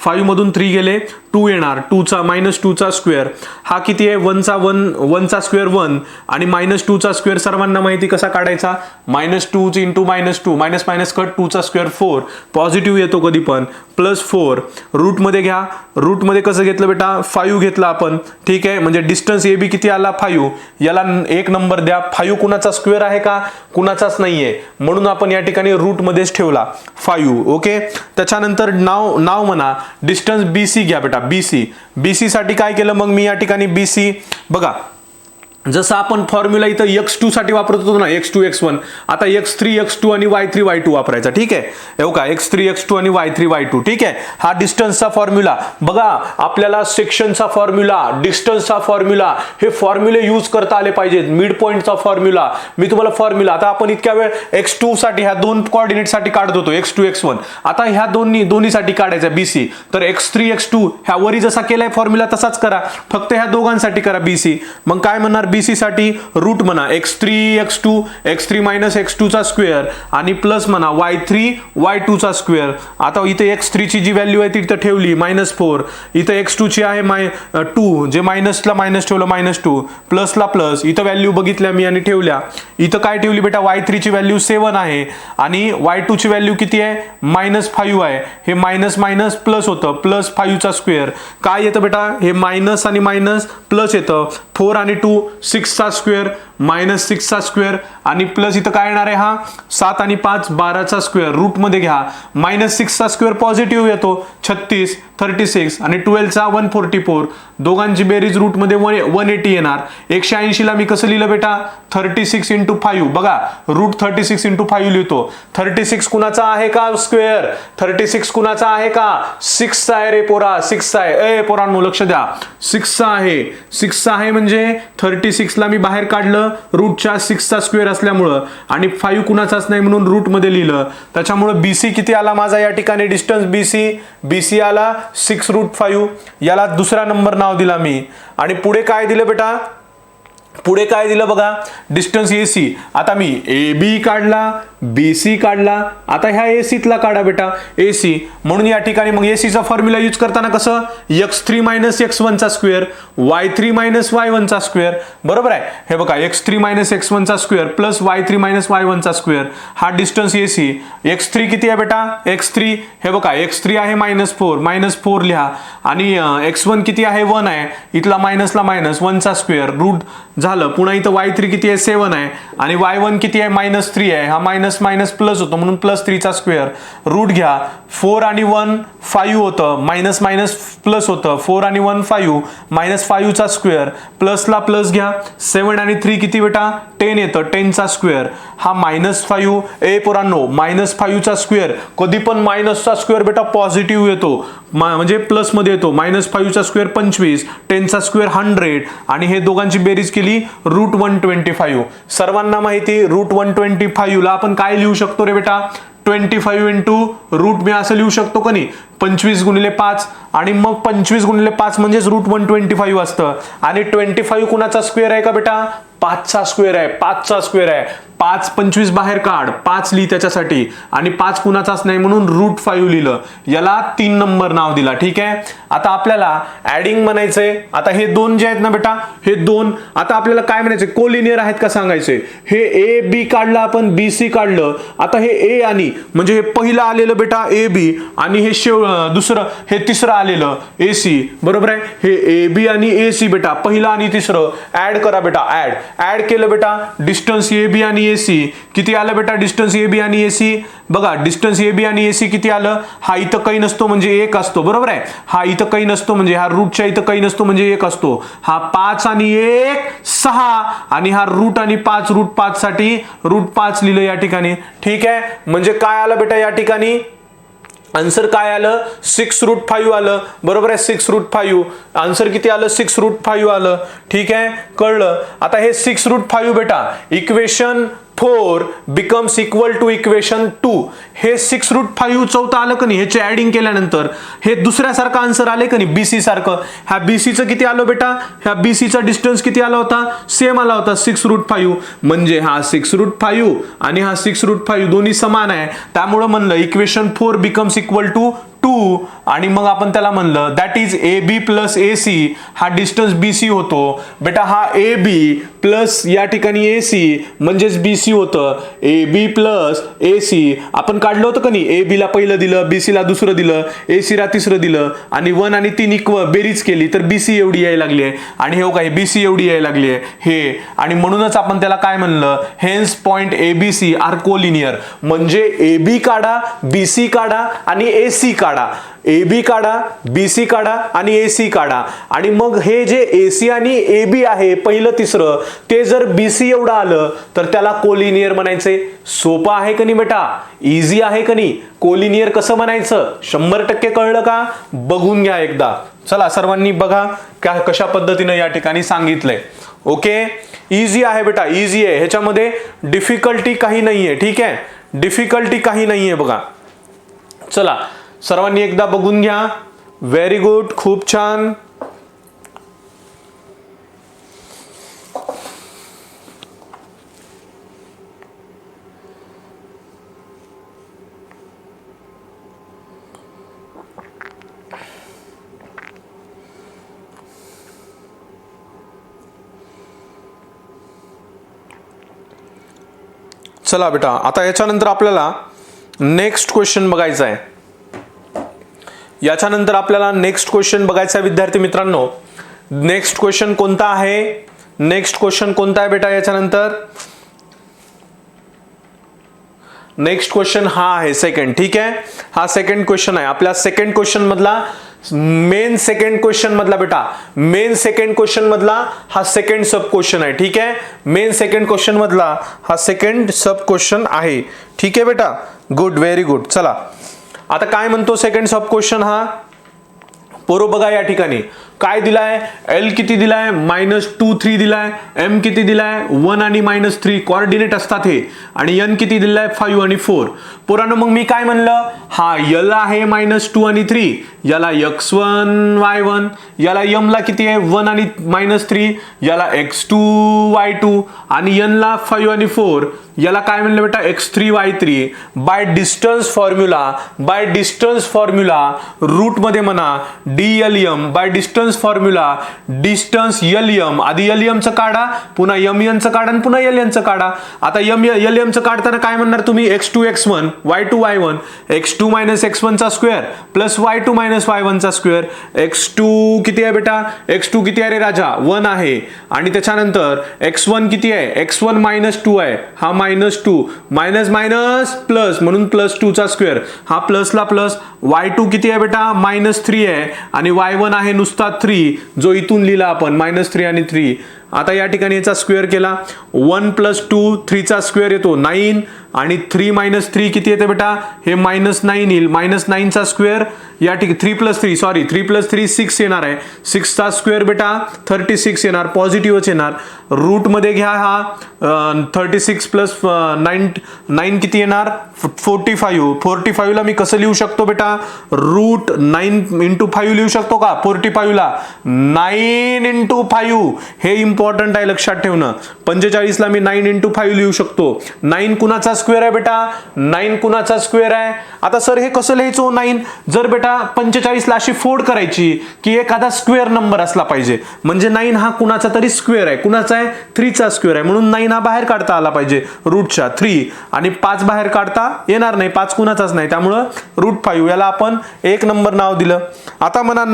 5 मधून 3 गेले 2 येणार. 2 चा स्क्वेअर. हा किती आहे 1 चा स्क्वेअर 1 आणि -2 चा स्क्वेअर सर्वांना माहिती कसा काढायचा. -2 × -2 मायनस कट 2 चा स्क्वेअर 4. पॉझिटिव्ह येतो कधी पण +4. रूट मध्ये घ्या. रूट मध्ये कसं घेतलं बेटा 5 घेतला आपण. ठीक आहे, म्हणजे डिस्टन्स ए बी किती आला 5. याला 1 नंबर द्या. 5 कुणाचा स्क्वेअर आहे का, कुणाचाच नाहीये, म्हणून आपण या ठिकाणी रूट मध्येच ठेवला 5. ओके, त्याच्यानंतर नाव म्हणा. डिस्टन्स BC घ्या बेटा. BC साठी काय केलं मग मी या ठिकाणी BC बघा, जसं आपण फॉर्म्युला इथं x2 साठी वापरत होतो ना, x2 x1, आता x3 x2 आणि y3 y2 वापरायचा. ठीक आहे, हे का x3 x2 आणि y3 y2. ठीक आहे, हा डिस्टन्सचा फॉर्म्युला. बघा आपल्याला सेक्शनचा फॉर्म्युला, डिस्टन्सचा फॉर्म्युला, हे फॉर्म्युले यूज करता आले पाहिजेत. मिड पॉइंटचा फॉर्म्युला मी तुम्हाला फॉर्म्युला, आता आपण इतक्या वेळ x2 साठी ह्या 2 कोऑर्डिनेट साठी काढत होतो x2 x1, आता ह्या दोन्हीसाठी काढायचा BC. तर x3 x2 ह्या वरी जसा केलाय फॉर्म्युला तसाच करा, फक्त ह्या दोघांसाठी करा BC. मग काय म्हणणार BC साठी रूट म्हणा x3 मायनस x2 चा स्क्वेअर आणि प्लस म्हणा y3 चा स्क्वेअर. आता इथे x3 ची जी व्हॅल्यू आहे ती इथं ठेवली -4, इथं x2 ची आहे 2, जे मायनसला मायनस ठेवलं -2, प्लसला प्लस, इथं व्हॅल्यू बघितल्या मी आणि ठेवल्या. इथं काय ठेवली बेटा, y3 ची व्हॅल्यू 7 आहे आणि y2 ची व्हॅल्यू किती आहे -5 आहे. हे मायनस मायनस प्लस होतं, +5 चा स्क्वेअर काय येतं बेटा, हे मायनस आणि मायनस प्लस येतं, 4 आणि 2 6 चा स्क्वेअर -6 चा स्क्वेअर आणि प्लस इथं काय येणार आहे, हा 7 आणि 5 12 चा स्क्वेअर. रूट मध्ये घ्या, -6 चा स्क्वेअर पॉझिटिव्ह येतो 36, 36 आणि 12 चा 144, दोघांची बेरीज रूट मध्ये 180 येणार. 180 ला मी कसं लिहिलं बेटा, 36 × 5. बघा रूट 36 × 5 लिहितो. 36 कुणाचा आहे का स्क्वेअर, 36 कुणाचा आहे का, 6 चा आहे रे पोरा, 6 चा आहे. ए पोरांनो लक्ष द्या, 6 चा आहे, 6 चा आहे म्हणजे 36 ला मी बाहेर काढलं रूटच्या 6 चा स्क्वेअर असल्यामुळं आणि 5 कुणाचाच नाही म्हणून रूट मध्ये लिहिलं. त्याच्यामुळे BC किती आला माझा या ठिकाणी, डिस्टन्स BC आला 6√5. याला दुसरा नंबर नाव दिला मी. आणि पुढे काय दिलं बेटा, पुढे काय दिलं बघा, डिस्टन्स AC. आता मी AB काढला, BC काढला, आता ह्या AC काढा बेटा AC. म्हणून या ठिकाणी मग AC चा फॉर्म्युला यूज करताना कसं, x3 मायनस x1 चा स्क्वेअर, y3 मायनस y1 चा स्क्वेअर. बरोबर आहे. हे बघा x3 मायनस x1 चा square plus y3 minus y1 चा स्क्वेअर, हा डिस्टन्स AC. x3 किती आहे बेटा, x3 हे बघा x3 आहे -4 लिहा आणि x1 किती आहे 1 आहे, इथला मायनसला मायनस 1 चा स्क्वेअर रूट झालं. पुन्हा इथं y3 किती आहे 7 आहे आणि y1 किती आहे -3 आहे, हा मायनस मायनस प्लस होतो म्हणून +3 चा स्क्वेअर. रूट घ्या, 4 आणि 1 5 होतं, मायनस मायनस प्लस होतं, 4 आणि 1 5, -5 चा स्क्वेअर, प्लसला प्लस घ्या, 7 आणि 3 किती बेटा 10 येतं, 10 चा स्क्वेअर. हा -5 ए पोरांनो -5 चा स्क्वेअर कधी पण मायनसचा स्क्वेअर बेटा पॉझिटिव्ह येतो, म्हणजे प्लस मध्ये येतो. -5 चा स्क्वेअर 25, 10 चा स्क्वेअर 100 आणि हे दोघांची बेरीज केली √125. सर्वांना माहिती √125 ला आपण काय लिहू शकतो रे बेटा, 25 इंटू रूट मी असं लिहू शकतो का नाही, 25 गुणिले 5 आणि मग 25 गुणिले 5 म्हणजेच √125 असतं. आणि 25 कुणाचा स्क्वेअर आहे का बेटा, 5 चा स्क्वेअर आहे, 5 चा स्क्वेअर आहे. 5 25 बाहेर काढ, 5 लिही त्याच्यासाठी आणि 5 कुणाचाच नाही म्हणून √5 लिहिलं. याला 3 नंबर नाव दिला. ठीक आहे. आता आपल्याला ऍडिंग म्हणायचंय. आता हे दोन जे आहेत ना बेटा, हे दोन आता आपल्याला काय म्हणायचे, कोलिनियर आहेत का सांगायचे. हे AB काढलं आपण, BC काढलं. आता हे A आणि म्हणजे हे पहिलं आलेलं बेटा AB आणि हे दुसरं हे तिसरं आलेलं AC. बरोबर आहे. हे AB आणि AC बेटा पहिलं आणि तिसरं ऍड करा बेटा, ऍड केलं बेटा. डिस्टन्स AB आणि AC किती आलं बेटा, डिस्टन्स AB आणि AC बघा, डिस्टन्स AB आणि AC किती आलं, हा इथं काही नसतो म्हणजे 1 असतो. बरोबर आहे. हा इथं काही नसतो म्हणजे हा रूटच्या इथं काही नसतो म्हणजे 1 असतो. हा 5 आणि 1 6 आणि हा रूट आणि 5 √5 साठी √5 लिहिलं या ठिकाणी. ठीक आहे. म्हणजे काय आलं बेटा या ठिकाणी, आन्सर काय आलं, 6√5 आलं. बरोबर आहे. 6√5 आन्सर किती आलं, 6√5 आलं. ठीक आहे, कळलं. आता हे 6√5 बेटा equation 4 becomes equal to equation 2. हे 6√5 चौथं आलं का नाही, ह्याचे ऍडिंग केल्यानंतर हे दुसऱ्यासारखं आन्सर आले का नाही, BC सारखं. ह्या BC चं किती आलं बेटा, ह्या BC चा डिस्टन्स किती आला होता, सेम आला होता 6√5. म्हणजे हा 6√5 आणि हा 6√5 दोन्ही समान आहे. त्यामुळे म्हणलं इक्वेशन 4 becomes equal to 2 आणि मग आपण त्याला म्हणलं that is AB plus AC. हा डिस्टन्स BC होतो बेटा. हा AB प्लस या ठिकाणी AC म्हणजेच BC होतं. AB प्लस AC आपण काढलं होतं का नाही, AB ला पहिलं दिलं, BC ला दुसरं दिलं, AC ला तिसरं दिलं आणि 1 आणि 3 बेरीज केली तर BC एवढी यायला लागली आहे. आणि हे काय BC एवढी यायला लागली आहे हे. आणि म्हणूनच आपण त्याला काय म्हणलं, hence point ABC are collinear. म्हणजे AB काढा, BC काढा आणि AC काढा. AB काढा, BC काढा आणि AC काढा. आणि मग हे जे AC आणि AB आहे पहिलं तिसरं, ते जर BC एवढं आलं तर त्याला कोलिनियर म्हणायचे. सोपं आहे का नाही बेटा, इझी आहे का नाही. कोलिनियर कसं म्हणायचं 100% कळलं का, बघून घ्या एकदा. चला सर्वांनी बघा कशा पद्धतीने या ठिकाणी सांगितलंय. ओके, इझी आहे बेटा, इझी आहे. ह्याच्यामध्ये डिफिकल्टी काही नाहीये. ठीक आहे, डिफिकल्टी काही नाहीये बघा. चला सर्वांनी एकदा बघून घ्या. व्हेरी गुड, खूप छान. चला बेटा, आता याच्यानंतर आपल्याला नेक्स्ट क्वेश्चन बघायचा आहे. याच्यानंतर आपल्याला नेक्स्ट क्वेश्चन बघायचा आहे विद्यार्थी मित्रांनो. नेक्स्ट क्वेश्चन कोणता आहे? नेक्स्ट क्वेश्चन कोणता आहे बेटा? याच्यानंतर नेक्स्ट क्वेश्चन हा आहे सेकंड. ठीक आहे, हा सेकंड क्वेश्चन आहे आपल्या. सेकंड क्वेश्चन मधला मेन सेकंड क्वेश्चन मधला बेटा, मेन सेकंड क्वेश्चन मधला हा सेकंड सब क्वेश्चन आहे. ठीक आहे, मेन सेकंड क्वेश्चन मधला हा सेकंड सब क्वेश्चन आहे. ठीक आहे बेटा, गुड, व्हेरी गुड. चला आता काय म्हणतो सेकंड सब क्वेश्चन हा? पोरो बघा या ठिकाणी काय दिलाय, एल किती दिलाय, -2 3 दिलाय, एम किती दिलाय 1 आणि -3 कोऑर्डिनेट असतात हे, आणि एन किती दिलाय 5 आणि 4. पोरांनो मग मी काय म्हणलं, हा एल आहे -2 आणि 3, याला x1 y1, याला एम ला किती आहे 1 आणि -3, याला x2 y2, आणि एन ला 5 आणि 4, याला काय म्हणलं बेटा x3 y3. Bye distance formula route मध्ये म्हणा DLM, bye distance formula distance LM, आधी LM चं काढा, पुन्हा MN चं काढा, पुन्हा LN चं काढा. आता LM चं काढताना काय म्हणणार तुम्ही, x2 x1 y2 y1, x2 - x1 चा स्क्वेअर प्लस y2 - y1 चा स्क्वेअर. x2 किती आहे बेटा, x2 किती आहे रे राजा 1 आहे, आणि त्याच्यानंतर x1 किती आहे, x1 -2 आहे, हा -2 मायनस मायनस प्लस म्हणून +2 चा स्क्वेअर, हा प्लसला प्लस. y2 किती आहे बेटा -3 आहे, आणि y1 आहे नुसता 3, जो इथून लिहिला आपण -3 आणि 3. आता या ठिकाणी याचा स्क्वेअर केला, 1 + 2 3 चा स्क्वेअर येतो 9, आणि 3 - 3 किती येते बेटा, हे -9 येईल, -9 चा स्क्वेअर या ठिकाणी 3 + 3 सॉरी 3 + 3 6 येणार आहे, 6 चा स्क्वेअर बेटा 36 येणार, पॉझिटिव्हच येणार. रूट मध्ये घ्या, हा 36 + 9 किती येणार 45. 45 ला मी कसं लिहू शकतो बेटा, √9 × 5 लिहू शकतो का 45 ला, 9 × 5 हे इम्पॉर्टंट आहे लक्षात ठेवणं. 45 ला मी 9 × 5 लिहू शकतो. 9 कुणाचा स्क्वेअर आहे बेटा, 9 कुणाचा स्क्वेअर आहे. आता सर हे कसं लिहायचं 9, जर बेटा 45 ला अशी फोड करायची की एखादा स्क्वेअर नंबर असला पाहिजे, म्हणजे 9 हा कुणाचा तरी स्क्वेअर आहे, कुणाचा आहे 3 चा स्क्वेअर आहे, म्हणून 9 हा बाहेर काढता आला पाहिजे रूटच्या 3, आणि 5 बाहेर काढता येणार नाही, 5 कुणाचाच नाही, त्यामुळं √5 याला आपण एक नंबर नाव दिलं. आता म्हणा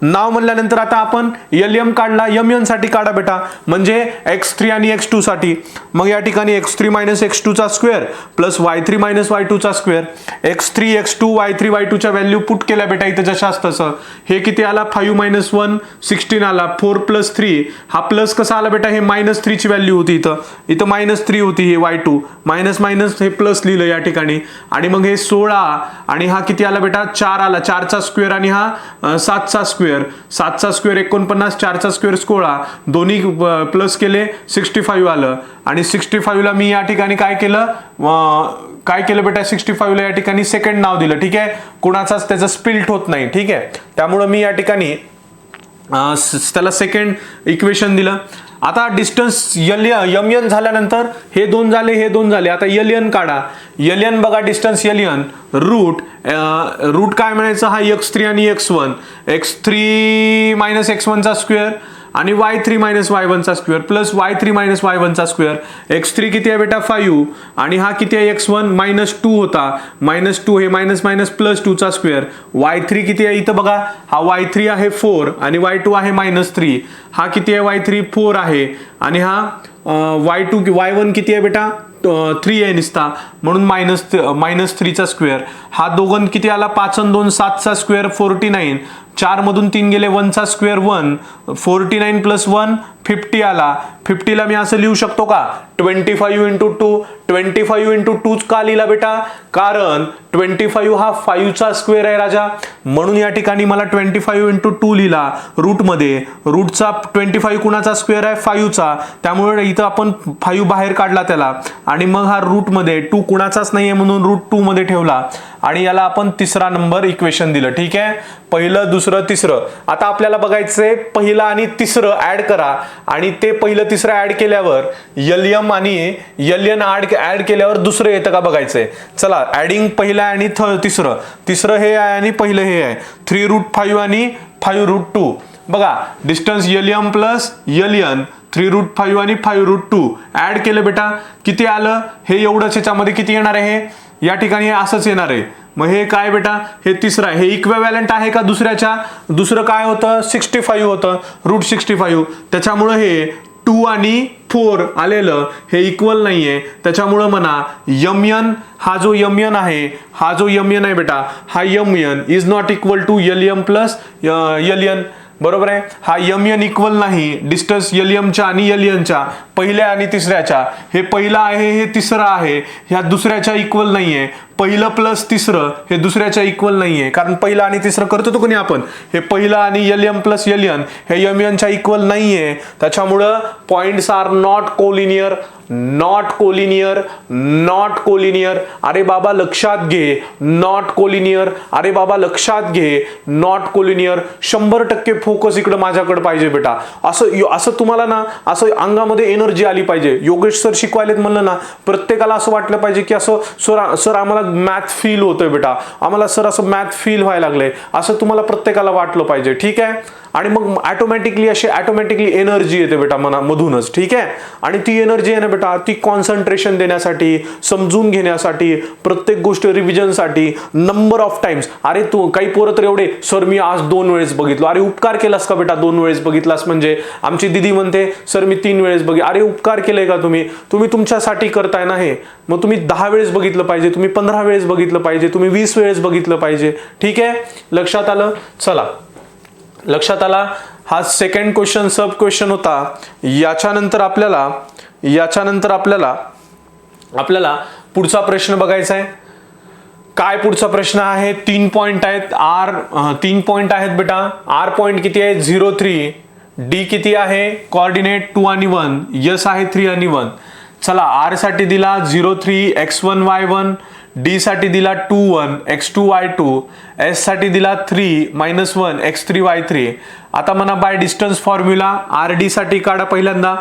नाव म्हणल्यानंतर आता आपण LM काढला, MN साठी काढा बेटा, म्हणजे x3 आणि x2 साठी. मग या ठिकाणी x3 - x2 चा स्क्वेअर प्लस y3 - y2 चा square. x3 x2 y3 y2 च्या व्हॅल्यू पुट केल्या बेटा इथं जशाच तसं. हे किती आला 5 - 1 16 आला, 4 + 3, हा प्लस कसा आला बेटा, हे -3 ची व्हॅल्यू होती इथं -3 होती, हे y2 मायनस मायनस हे प्लस लिहिलं या ठिकाणी, आणि मग हे 16, आणि हा किती आला बेटा 4 आला, 4 चा स्क्वेअर, आणि हा 7 चा स्क्वेअर, 7 चा स्क्वेअर 49, 4 चा स्क्वेअर 16, दोन्ही प्लस केले 65 आलं. आणि 65 ला मी या ठिकाणी काय केलं बेटा, 65 ला या ठिकाणी सेकंड नाव दिलं. ठीक आहे, कोणाचाच त्याचं स्प्लिट होत नाही. ठीक आहे, त्यामुळं मी या ठिकाणी त्याला सेकंड इक्वेशन दिलं. आता डिस्टन्स MN झाल्यानंतर हे 2 झाले, हे 2 झाले. आता LN काढा, LN बघा, डिस्टन्स LN रूट काय म्हणायचं, हा x3 आणि x1, x3 - x1 चा स्क्वेअर, आणि y3 - y1 चा स्क्वेअर प्लस y3 - y1 चा स्क्वेअर. x3 किती आहे बेटा 5, आणि हा किती आहे x1 -2 होता, -2 हे मायनस मायनस +2 चा स्क्वेअर. y3 किती आहे इथं बघा, हा y3 आहे 4, आणि y2 आहे -3, हा किती आहे y3 4 आहे, आणि हा y1 किती आहे बेटा 3 आहे निसता, म्हणून -3 चा स्क्वेअर. हा दोघं किती आला 5 आणि 2 7 चा स्क्वेअर 49, 4 मधून 3 गेले 1 चा स्क्वेअर 1, 49 + 1 50 आला. 50 ला मी असं लिहू शकतो का 25 × 2, 25 × 2 का लिहिला बेटा, कारण 25 हा 5 चा स्क्वेअर आहे राजा, म्हणून या ठिकाणी मला 25 × 2 लिहिला. रूटमध्ये रूटचा 25 कुणाचा स्क्वेअर आहे 5 चा, त्यामुळे इथं आपण 5 बाहेर काढला त्याला, आणि मग हा रूटमध्ये 2 कुणाचाच नाहीये म्हणून √2 मध्ये ठेवला, आणि याला आपण तिसरा नंबर इक्वेशन दिलं. ठीक आहे, पहिलं दुसरं तिसरं. आता आपल्याला बघायचंय पहिलं आणि तिसरं ऍड करा, आणि ते पहिलं तिसरं ऍड केल्यावर LM आणि LN ऍड केल्यावर दुसरं येतं का बघायचंय. चला ऍडिंग पहिलं आणि तिसरं हे आहे, आणि पहिलं हे आहे 3 √5 आणि 5 √2. बघा डिस्टन्स LM + LN 3√5 आणि 5√2 ऍड केलं बेटा, किती आलं? हे एवढंच, याच्यामध्ये किती येणार आहे? या ठिकाणी हे असंच येणार आहे. मग हे काय बेटा? हे तिसरं आहे. हे इक्विव्हॅलंट आहे का दुसऱ्याच्या? दुसरं काय होतं? 65 होतं, √65. त्याच्यामुळं हे 2 आणि 4 आलेलं हे इक्वल नाहीये. त्याच्यामुळं म्हणा mn, हा जो mn आहे, हा जो mn आहे बेटा, हा mn is not equal to lm plus ln. बरोबर आहे. हा mn इक्वल नाही डिस्टन्स lmच्या आणि lnच्या, पहिल्या आणि तिसऱ्याच्या. हे पहिला आहे, हे तिसरं आहे, ह्या दुसऱ्याच्या इक्वल नाहीये. पहिलं प्लस तिसरं हे दुसऱ्याच्या इक्वल नाहीये, कारण पहिलं आणि तिसरं करतो तो कोणी आपण. हे पहिलं आणि lm प्लस ln हे mnच्या इक्वल नाहीये. त्याच्यामुळं points are not collinear, not collinear, not collinear. अरे बाबा लक्षात घे, नॉट कोलिनियर. अरे बाबा लक्षात घे, नॉट कोलिनियर. 100% फोकस इकडे माझ्याकडे पाहिजे बेटा. असं तुम्हाला ना, असं अंगामध्ये एनर्जी आली पाहिजे. योगेश सर शिकवायलेत म्हणलं ना, प्रत्येकाला असं वाटलं पाहिजे की असं सर आम्हाला मॅथ फील होतोय बेटा, आम्हाला सर असं मॅथ फील व्हायला लागलंय, असं तुम्हाला प्रत्येकाला वाटलं पाहिजे. ठीक आहे. आणि मग ऑटोमॅटिकली एनर्जी येते बेटा मनामधूनच. ठीक आहे. आणि ती एनर्जी आहे ना बेटा, ती कॉन्सन्ट्रेशन देण्यासाठी, समजून घेण्यासाठी, प्रत्येक गोष्ट रिव्हिजनसाठी, नंबर ऑफ टाइम्स. अरे तू काही पोरं तर एवढे, सर मी आज 2 वेळेस बघितलो. अरे उपकार केलास का बेटा? 2 वेळेस बघितलास म्हणजे? आमची दिदी म्हणते सर मी 3 वेळेस अरे उपकार केलंय का तुम्ही? तुम्ही तुमच्यासाठी करताय ना हे. मग तुम्ही 10 वेळेस बघितलं पाहिजे, तुम्ही 15 वेळेस बघितलं पाहिजे, तुम्ही 20 वेळेस बघितलं पाहिजे. ठीक आहे. लक्षात आलं? चला, लक्षात आला. हा सेकंड क्वेश्चन सब क्वेश्चन होता. याच्यानंतर आपल्याला पुढचा प्रश्न बघायचा आहे. काय पुढचा प्रश्न आहे? 3 पॉइंट आहेत. 3 पॉइंट आहेत बेटा. R पॉइंट किती आहे? 0 3. D किती आहे? कोऑर्डिनेट 2 आणि 1. S आहे 3 आणि 1. चला, R साठी दिला 0 3 x1 y1, D साठी दिला 2 1 x2 y2, S साठी दिला 3 -1 x3 y3. आता म्हणा बाय डिस्टन्स फॉर्म्युला RD साठी काढा पहिल्यांदा.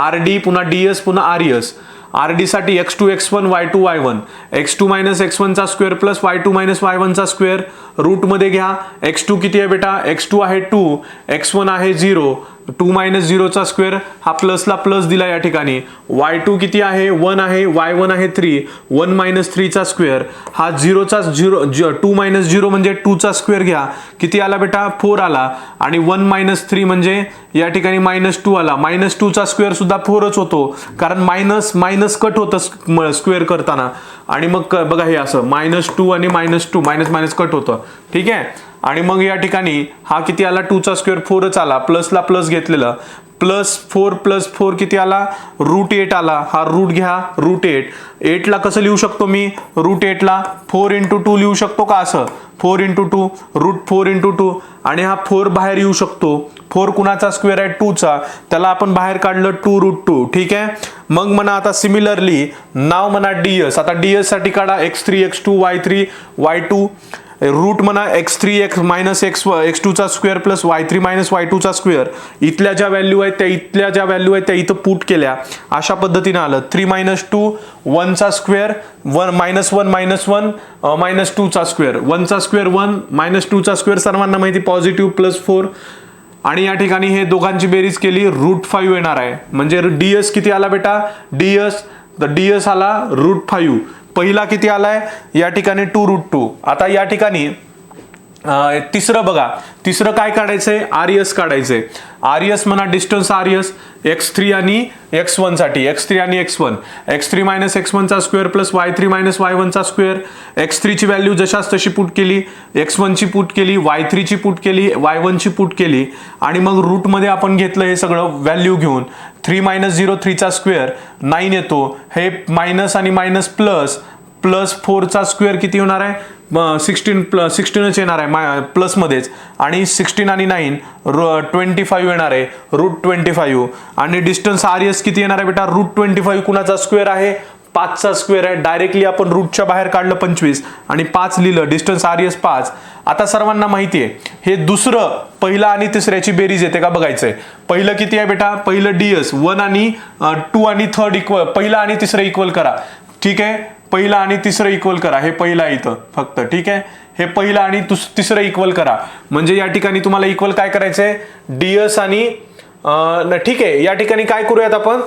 RD पुन्हा DS पुन्हा RS. RD साठी x2 x1 y2 y1, x2 - x1 चा स्क्वेअर प्लस y2 - y1 चा स्क्वेअर. रूट मध्ये घ्या. x2 किती आहे बेटा? x2 आहे 2, x1 आहे 0, 2 - 0 चा स्क्वेअर, हा प्लसला प्लस दिला या ठिकाणी. y2 किती आहे? 1 आहे, y1 आहे 3, 1 - 3 चा स्क्वेअर, हा 0 चा 0, 2 - 0 म्हणजे 2 चा स्क्वेअर घ्या. किती आला बेटा? 4 आला. आणि 1 - 3 म्हणजे या ठिकाणी -2 आला. -2 चा स्क्वेअर सुद्धा 4च होतो, कारण मायनस कट होतं स्क्वेअर करताना. आणि मग बघा हे असं -2 आणि -2 मायनस कट होतं. ठीक आहे. आणि मग या ठिकाणी हा किती आला? 2 चा स्क्वेअर 4च आला, प्लसला प्लस घेतलेलं, +4 + 4 किती आला? √8 आला. हा रूट घ्या, √8. 8 ला कसं लिहू शकतो मी? √8 ला 4 × 2 लिहू शकतो का असं? 4 × 2 √4 × 2. आणि हा 4 बाहेर येऊ शकतो. 4 कुणाचा स्क्वेअर आहे? 2 चा. त्याला आपण बाहेर काढलं 2√2. ठीक आहे. मग म्हणा आता सिमिलरली नाव म्हणा DS. आता DS साठी काढा x3 x2 y3 y2. Route म्हणा x3 x2 चा स्क्वेअर प्लस y3 - y2 चा स्क्वेअर. इथल्या ज्या व्हॅल्यू आहेत त्या इथं पुट केल्या. अशा पद्धतीने आलं. 3 - 2 1 चा स्क्वेअर, 1 -2 चा स्क्वेअर, 1 चा स्क्वेअर 1 -2 चा स्क्वेअर सर्वांना माहिती पॉझिटिव्ह +4. आणि या ठिकाणी हे दोघांची बेरीज केली √5 येणार आहे. म्हणजे DS किती आला बेटा? DS आला √5. पहिला किती आलाय? या ठिकाणी 2√2. आता या ठिकाणी तिसरं बघा. तिसरं काय काढायचंय? RS काढायचंय. RS म्हणा डिस्टन्स RS x3 आणि x1 साठी. x3 आणि x1, x3 - x1 चा स्क्वेअर प्लस y3 - y1 चा स्क्वेअर. x3 ची व्हॅल्यू जशाच तशी पुट केली, x1 ची पुट केली, y3 ची पुट केली, y1 ची पुट केली. आणि मग रूट मध्ये आपण घेतलं हे सगळं व्हॅल्यू घेऊन. 3 - 0 3 चा स्क्वेअर 9 येतो. हे मायनस आणि मायनस प्लस 4 चा स्क्वेअर किती होणार आहे? 16च येणार आहे प्लस मध्येच. आणि 16 आणि 9 25 येणार आहे, √25. आणि डिस्टन्स RS किती येणार आहे बेटा? √25 कुणाचा स्क्वेअर आहे? 5 चा स्क्वेअर आहे. डायरेक्टली आपण रूटच्या बाहेर काढलं 25 आणि 5 लिहिलं. Distance RS 5. आता सर्वांना माहिती आहे हे दुसरं, पहिला आणि तिसऱ्याची बेरीज येते का बघायचंय. पहिलं किती आहे बेटा? पहिलं DS 1 आणि 2 आणि 3 इक्वल, पहिला आणि तिसरं इक्वल करा. ठीक आहे. पहिला आणि तिसरं इक्वल करा. हे पहिला इथं फक्त. ठीक आहे. हे पहिलं आणि तिसरं इक्वल करा. म्हणजे या ठिकाणी तुम्हाला इक्वल काय करायचंय? DS आणि ठीक आहे, या ठिकाणी काय करूयात आपण,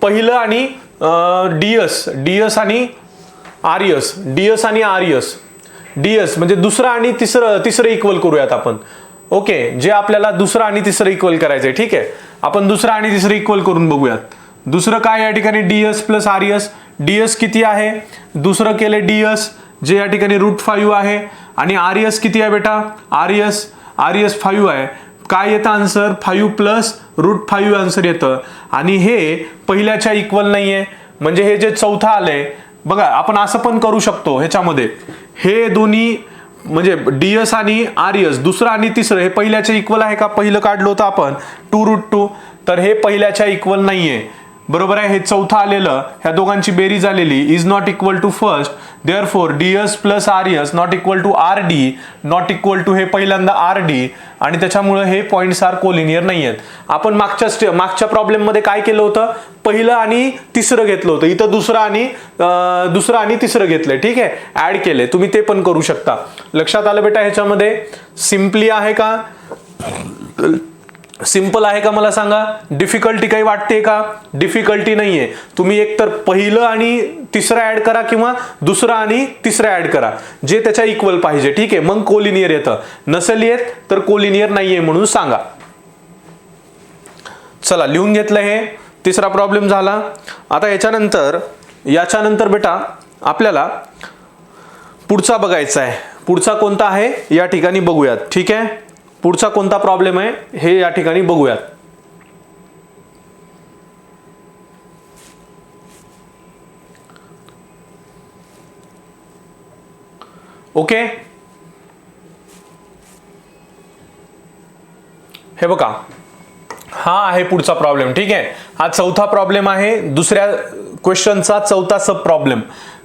पहिलं आणि डीएस आणि आरएस, डीएस म्हणजे दुसरं आणि तिसरं इक्वल करूयात आपण. ओके, जे आपल्याला दुसरं आणि तिसरं इक्वल करायचंय. ठीक आहे, आपण दुसरं आणि तिसरं इक्वल करून बघूयात. दुसरं काय या ठिकाणी डीएस प्लस आरएस. डीएस किती आहे, दुसरं केले डीएस जे या ठिकाणी √5 आहे, आणि आरएस किती आहे बेटा, आरएस 5 आहे. काय येतं आन्सर, 5 प्लस √5 आन्सर येतं. आणि हे पहिल्याच्या इक्वल नाहीये, म्हणजे हे जे चौथा आलंय बघा, आपण असं पण करू शकतो ह्याच्यामध्ये, हे दोन्ही म्हणजे डीएस आणि आरएस दुसरं आणि तिसरं हे पहिल्याच्या इक्वल आहे का, पहिलं काढलं होतं आपण 2√2, तर हे पहिल्याच्या इक्वल नाहीये, बरोबर आहे. हे चौथा आलेलं, ह्या दोघांची बेरीज आलेली is not equal to first, therefore DS plus RS not equal to RD, not equal to हे पहिल्यांदा आरडी, आणि त्याच्यामुळे हे पॉइंट्स आर कोलिनियर नाही आहेत. आपण मागच्या प्रॉब्लेम मध्ये काय केलं होतं, पहिलं आणि तिसरं घेतलं होतं, इथं दुसरं आणि तिसरं घेतलंय. ठीक आहे, ऍड केले, तुम्ही ते पण करू शकता. लक्षात आलं बेटा, ह्याच्यामध्ये सिम्पली आहे का, सिंपल आहे का मला सांगा, डिफिकल्टी काही वाटते का, डिफिकल्टी नाहीये. तुम्ही एकतर पहिलं आणि तिसरं ऍड करा किंवा दुसरं आणि तिसरं ऍड करा, जे त्याच्या इक्वल पाहिजे. ठीक आहे, मग कोलिनियर येतं, नसेल येत तर कोलिनियर नाहीये म्हणून सांगा. चला, लिहून घेतलं, हे तिसरा प्रॉब्लेम झाला. आता याच्यानंतर बेटा आपल्याला पुढचा बघायचा आहे. पुढचा कोणता आहे या ठिकाणी बघूयात. ठीक आहे, पुढचा कोणता प्रॉब्लेम आहे हे या ठिकाणी बघूयात. ओके, हे बघा, हा आहे पुढचा प्रॉब्लेम. ठीक आहे, हा चौथा प्रॉब्लेम आहे, दुसऱ्या क्वेश्चनचा चौथा सब प्रॉब्लेम.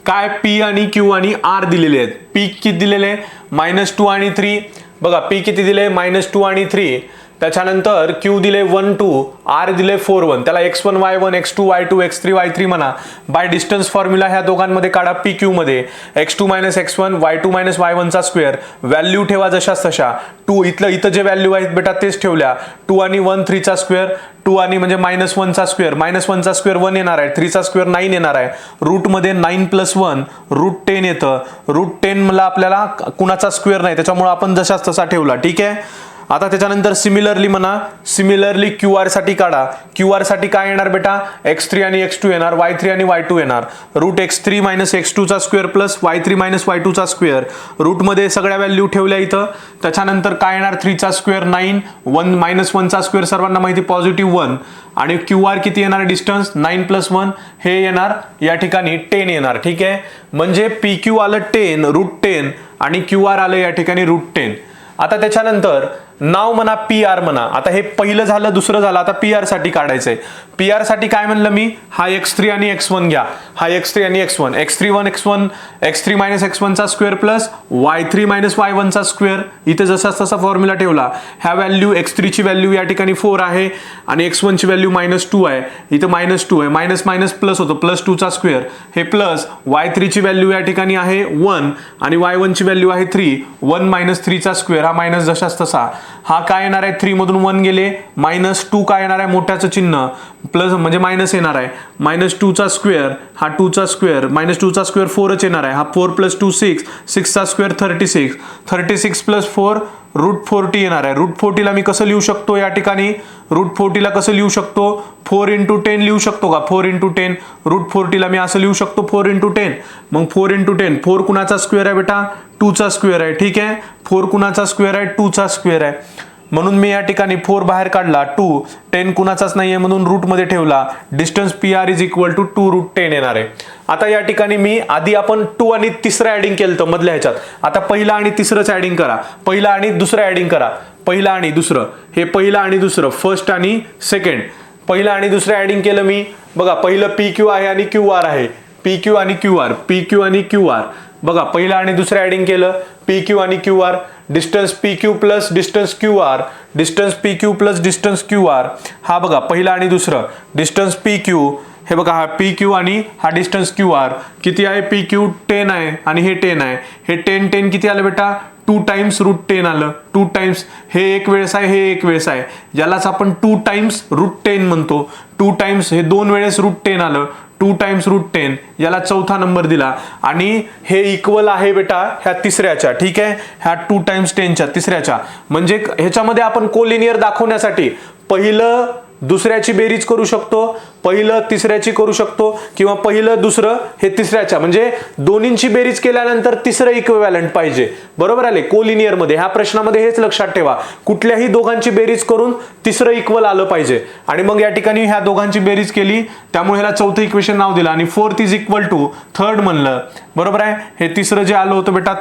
काय, पी आणि क्यू आणि आर दिलेले आहेत. पी किती दिलेले, -2 आणि 3. बघा, पी किती दिले, -2 आणि 3. त्याच्यानंतर क्यू दिले 1 2, आर दिले 4 1. त्याला x1 y1 x2 y2 x3 y3 म्हणा. बाय डिस्टन्स फॉर्म्युला ह्या दोघांमध्ये काढा. पी क्यू मध्ये x2 - x1 y2 - y1 चा स्क्वेअर, व्हॅल्यू ठेवा जशाच तशा. 2 इथं जे व्हॅल्यू आहेत बेटा तेच ठेवल्या. 2 आणि 1 3 चा स्क्वेअर, 2 आणि म्हणजे -1 चा स्क्वेअर, -1 चा स्क्वेअर 1 येणार आहे, 3 चा स्क्वेअर 9 येणार आहे. रूट मध्ये 9 + 1 √10 येतं. √10 मला आपल्याला कुणाचा स्क्वेअर नाही, त्याच्यामुळे आपण जशाच तसा ठेवला. ठीक आहे, आता त्याच्यानंतर सिमिलरली म्हणा, सिमिलरली क्यू आर साठी काढा. क्यू आर साठी काय येणार बेटा, x3 आणि x2 येणार, y3 आणि y2 येणार. √x3 - x2 चा स्क्वेअर प्लस y3 - y2 चा स्क्वेअर. रूट मध्ये सगळ्या व्हॅल्यू ठेवल्या इथं. त्याच्यानंतर काय येणार, 3 चा स्क्वेअर 9, 1 चा स्क्वेअर सर्वांना माहिती +1, आणि क्यू आर किती येणार, डिस्टन्स 9 + 1 हे येणार या ठिकाणी 10 येणार. ठीक आहे, म्हणजे पी क्यू आलं 10 √10 आणि क्यू आर आलं या ठिकाणी √10. आता त्याच्यानंतर नाव म्हणा, पी आर म्हणा. आता हे पहिलं झालं, दुसरं झालं, आता पी आर साठी काढायचंय. पी आर साठी काय म्हणलं मी, हा x3 आणि x1 घ्या, हा x3 आणि x1, x3 - x1 चा स्क्वेअर प्लस y3 - y1 चा स्क्वेअर. इथे जसा तसा फॉर्म्युला ठेवला. ह्या व्हॅल्यू x3 ची व्हॅल्यू या ठिकाणी 4 आहे आणि x1 ची व्हॅल्यू -2 आहे. इथं -2 आहे, मायनस प्लस होतो, +2 चा स्क्वेअर, हे प्लस y3 ची व्हॅल्यू या ठिकाणी आहे 1 आणि y1 ची व्हॅल्यू आहे 3. 1 - 3 चा स्क्वेअर, हा मायनस जशाच तसा. हा काय येणार आहे, 3 मधून 1 गेले, -2 काय येणार आहे, मोठ्याचं चिन्ह प्लस म्हणजे मायनस येणार आहे. -2 चा स्क्वेअर, हा 2 चा स्क्वेअर, -2 चा स्क्वेअर 4च येणार आहे. हा 4 + 2 6, 6 चा स्क्वेअर 36, 36 + 4 √40 येणार आहे. √40 ला मी कसं लिहू शकतो या ठिकाणी, √40 ला कसं लिहू शकतो, 4 × 10 लिहू शकतो का, 4 × 10. √40 ला मी असं लिहू शकतो 4 × 10. मग 4 × 10, 4 कुणाचा स्क्वेअर आहे बेटा, 2 चा स्क्वेअर आहे. ठीक आहे, 4 कुणाचा स्क्वेअर आहे, 2 चा स्क्वेअर आहे. म्हणून मी या ठिकाणी 4 बाहेर काढला, 2, 10 कुणाचाच नाहीये म्हणून रूट मध्ये ठेवला. Distance P R is equal to 2√10 येणार आहे. आता या ठिकाणी मी आधी आपण 2 आणि तिसरं ऍडिंग केलं तर मधल्या ह्याच्यात, आता पहिला आणि तिसरंच ऍडिंग करा, पहिला आणि दुसरं ऍडिंग करा. पहिला आणि दुसरं, हे पहिलं आणि दुसरं, फर्स्ट आणि सेकंड, पहिलं आणि दुसरं ऍडिंग केलं मी. बघा, पहिलं पी क्यू आहे आणि क्यू आर आहे, पी क्यू आणि क्यू आर, पी क्यू आणि क्यू आर. बघा, पहिलं आणि दुसरं ऍडिंग केलं, पी क्यू आणि Q R, distance P Q plus distance Q R, distance P Q plus distance Q R. हा बघा, पहिला आणि दुसरं, डिस्टन्स पी क्यू, हे बघा हा पी क्यू आणि हा डिस्टन्स क्यू आर किती आहे, पी क्यू 10 आहे आणि हे 10 आहे, हे 10 किती आलं बेटा 2 टाइम्स √10 आलं, 2 टाइम्स हे एक वेळेस आहे, हे एक वेळेस आहे, यालाच आपण 2 टाइम्स √10 म्हणतो, 2 टाइम्स हे 2 वेळेस √10 आलं, 2 टाइम्स √10 याला चौथा नंबर दिला आणि हे इक्वल आहे बेटा ह्या तिसऱ्याच्या, ठीक आहे, ह्या 2 टाइम्स 10च्या तिसऱ्याच्या, म्हणजे ह्याच्यामध्ये आपण कोलिनियर दाखवण्यासाठी पहिलं दुसऱ्याची बेरीज करू शकतो, पहिलं तिसऱ्याची करू शकतो किंवा पहिलं दुसरं हे तिसऱ्याच्या, म्हणजे दोन्हींची बेरीज केल्यानंतर तिसरं इक्विव्हॅलंट पाहिजे, बरोबर आले कोलिनियर मध्ये. ह्या प्रश्नामध्ये हेच लक्षात ठेवा, कुठल्याही दोघांची बेरीज करून तिसरं इक्वल आलं पाहिजे आणि मग या ठिकाणी ह्या दोघांची बेरीज केली त्यामुळे ह्याला चौथं इक्वेशन नाव दिलं आणि 4th is equal to 3rd म्हणलं, बरोबर आहे. हे तिसरं जे आलं होतं बेटा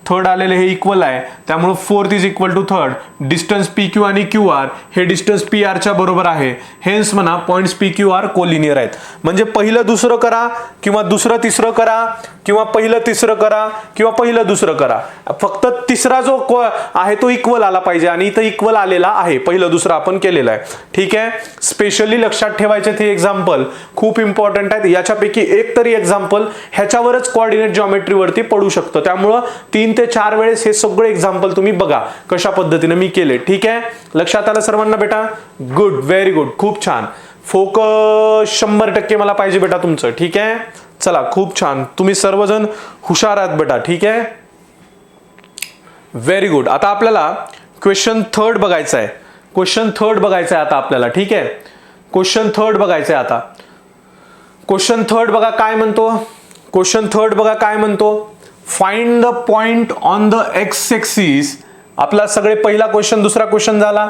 थर्ड आलेले हे इक्वल आहे त्यामुळे 4th is equal to 3rd. Distance P Q आणि क्यू आर हे डिस्टन्स पी आर च्या बरोबर आहे, हेन्स म्हणा points P Q R collinear आहेत. म्हणजे पहिलं दुसरं करा किंवा दुसरं तिसरं करा किंवा पहिलं तिसरं करा किंवा पहिलं दुसरं करा, फक्त तिसरा जो आहे तो इक्वल आला पाहिजे आणि इथं इक्वल आलेला आहे, पहिलं दुसरं आपण केलेलं आहे, ठीक आहे. स्पेशली लक्षात ठेवायचे ते एक्झाम्पल खूप इम्पॉर्टंट आहेत, याच्यापैकी एक तरी एक्झाम्पल ह्याच्यावरच कोऑर्डिनेट जॉमेट्रीवरती पडू शकतं, त्यामुळं 3 ते 4 वेळेस हे सगळे एक्झाम्पल तुम्ही बघा कशा पद्धतीने मी केले, ठीक आहे. लक्षात आलं सर्वांना बेटा, गुड, व्हेरी गुड, खूप छान. फोकस 100% मला पाहिजे बेटा तुमचं, ठीक आहे. चला खूप छान, तुम्ही सर्वजण हुशार आहात बेटा, ठीक आहे, व्हेरी गुड. आता आपल्याला क्वेश्चन 3rd बघायचा आहे, क्वेश्चन 3rd बघायचा आहे आता आपल्याला, ठीक आहे. क्वेश्चन 3rd बघायचं आहे आता. क्वेश्चन 3rd बघा काय म्हणतो, क्वेश्चन 3rd बघा काय म्हणतो, find the point on the x axis. आपला सगळे पहिला क्वेश्चन दुसरा क्वेश्चन झाला,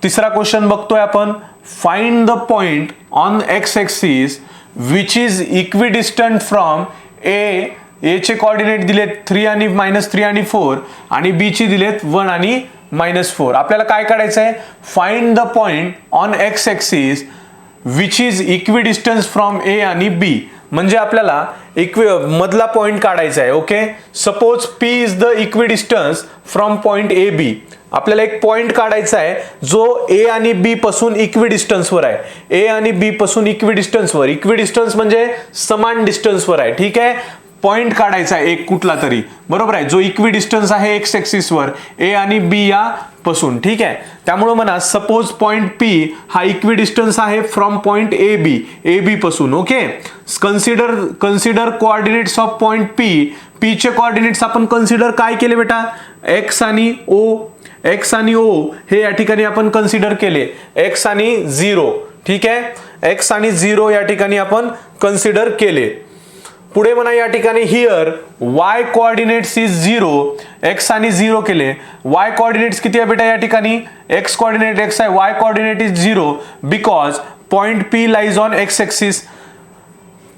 तिसरा क्वेश्चन बघतोय आपण, find the point on x axis which is equidistant from A चे कोऑर्डिनेट दिलेत 3 आणि -3 आणि 4 आणि बी चे दिलेत 1 आणि -4. आपल्याला काय काढायचं आहे, find the point on x axis which is equidistance from A आणि बी, म्हणजे आपल्याला मधला पॉइंट काढायचा आहे. Okay, suppose P is the equidistance from point A B. आपल्याला एक पॉइंट काढायचा आहे जो ए आणि बी पासून इक्विडिस्टन्सवर आहे, ए आणि बी पासून इक्विडिस्टन्सवर, इक्विडिस्टन्स म्हणजे समान डिस्टन्सवर आहे, ठीक आहे. पॉइंट काढायचा आहे एक कुठला तरी, बरोबर आहे, जो इक्विडिस्टन्स आहे एक्स एक्सिसवर ए आणि बी या पासून, ठीक आहे. त्यामुळे म्हणा सपोज पॉइंट पी हा इक्विडिस्टन्स आहे फ्रॉम पॉइंट ए बी पासून. Okay, consider coordinates of point P चे कोऑर्डिनेट्स आपण कन्सिडर काय केले बेटा, एक्स आणि ओ हे या ठिकाणी आपण कन्सिडर केले, एक्स आणि 0, ठीक आहे, एक्स आणि 0 या ठिकाणी आपण कन्सिडर केले. पुढे म्हणा या ठिकाणी here y coordinates is 0, x आणि 0 केले. y कोऑर्डिनेट्स किती आहे बेटा या ठिकाणी, x कोऑर्डिनेट x आहे, y coordinate is 0 because point P lies on x axis.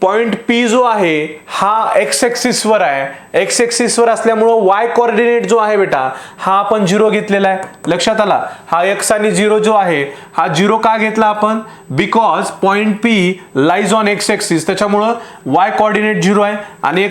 Point P जो आहे हा x एक्सिस वर आहे, x एक्सिस वर असल्यामुळे y कोऑर्डिनेट जो आहे बेटा हा आपण 0 घेतलेला आहे. लक्षात आला, हा x आणि 0 जो आहे हा 0 का घेतला आपण, because point P lies on x axis, त्याच्यामुळे y कोऑर्डिनेट 0 आहे आणि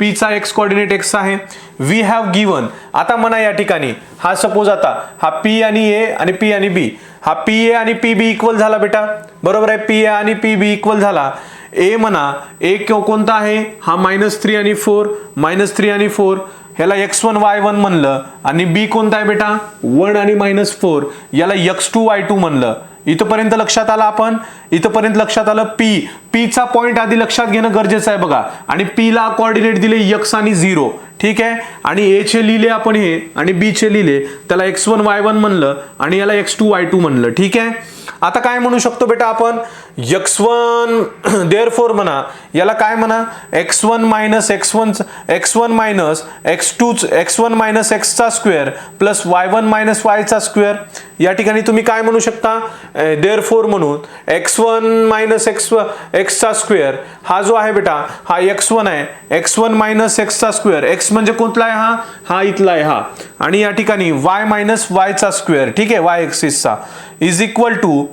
P चा x कोऑर्डिनेट x आहे. वी हॅव गिवन, आता म्हणा या ठिकाणी हा सपोज आता हा P आणि A आणि P आणि B, हा PA आणि PB इक्वल झाला बेटा, बरोबर आहे, PA आणि PB इक्वल झाला. ए म्हणा, ए कोणता आहे हा -3 आणि 4, -3 आणि 4 ह्याला x1 y1 म्हणलं आणि बी कोणता आहे बेटा 1 आणि -4 याला x2 y2 म्हणलं. इथपर्यंत लक्षात आला आपण, इथपर्यंत लक्षात आलं. पी चा पॉइंट आधी लक्षात घेणं गरजेचं आहे बघा, आणि पी ला कोऑर्डिनेट दिले x आणि 0, ठीक आहे, आणि ए चे लिहिले आपण हे आणि बी चे लिहिले, त्याला x1 y1 म्हणलं आणि याला x2 y2 म्हणलं, ठीक आहे. आता काय म्हणू शकतो बेटा आपण, x1 देअरफॉर म्हणा, याला काय म्हणा x1 minus x1 minus x चा square plus y1 minus y चा स्क्वेअर. या ठिकाणी तुम्ही काय म्हणू शकता, देअरफॉर म्हणून x1 मायनस x चा स्क्वेअर हा जो आहे बेटा हा x1 आहे, x1 मायनस x चा स्क्वेअर, x म्हणजे कोणता आहे हा इथला आहे हा, आणि या ठिकाणी y मायनस y चा स्क्वेअर, ठीक आहे, y एक्सिसचा is equal to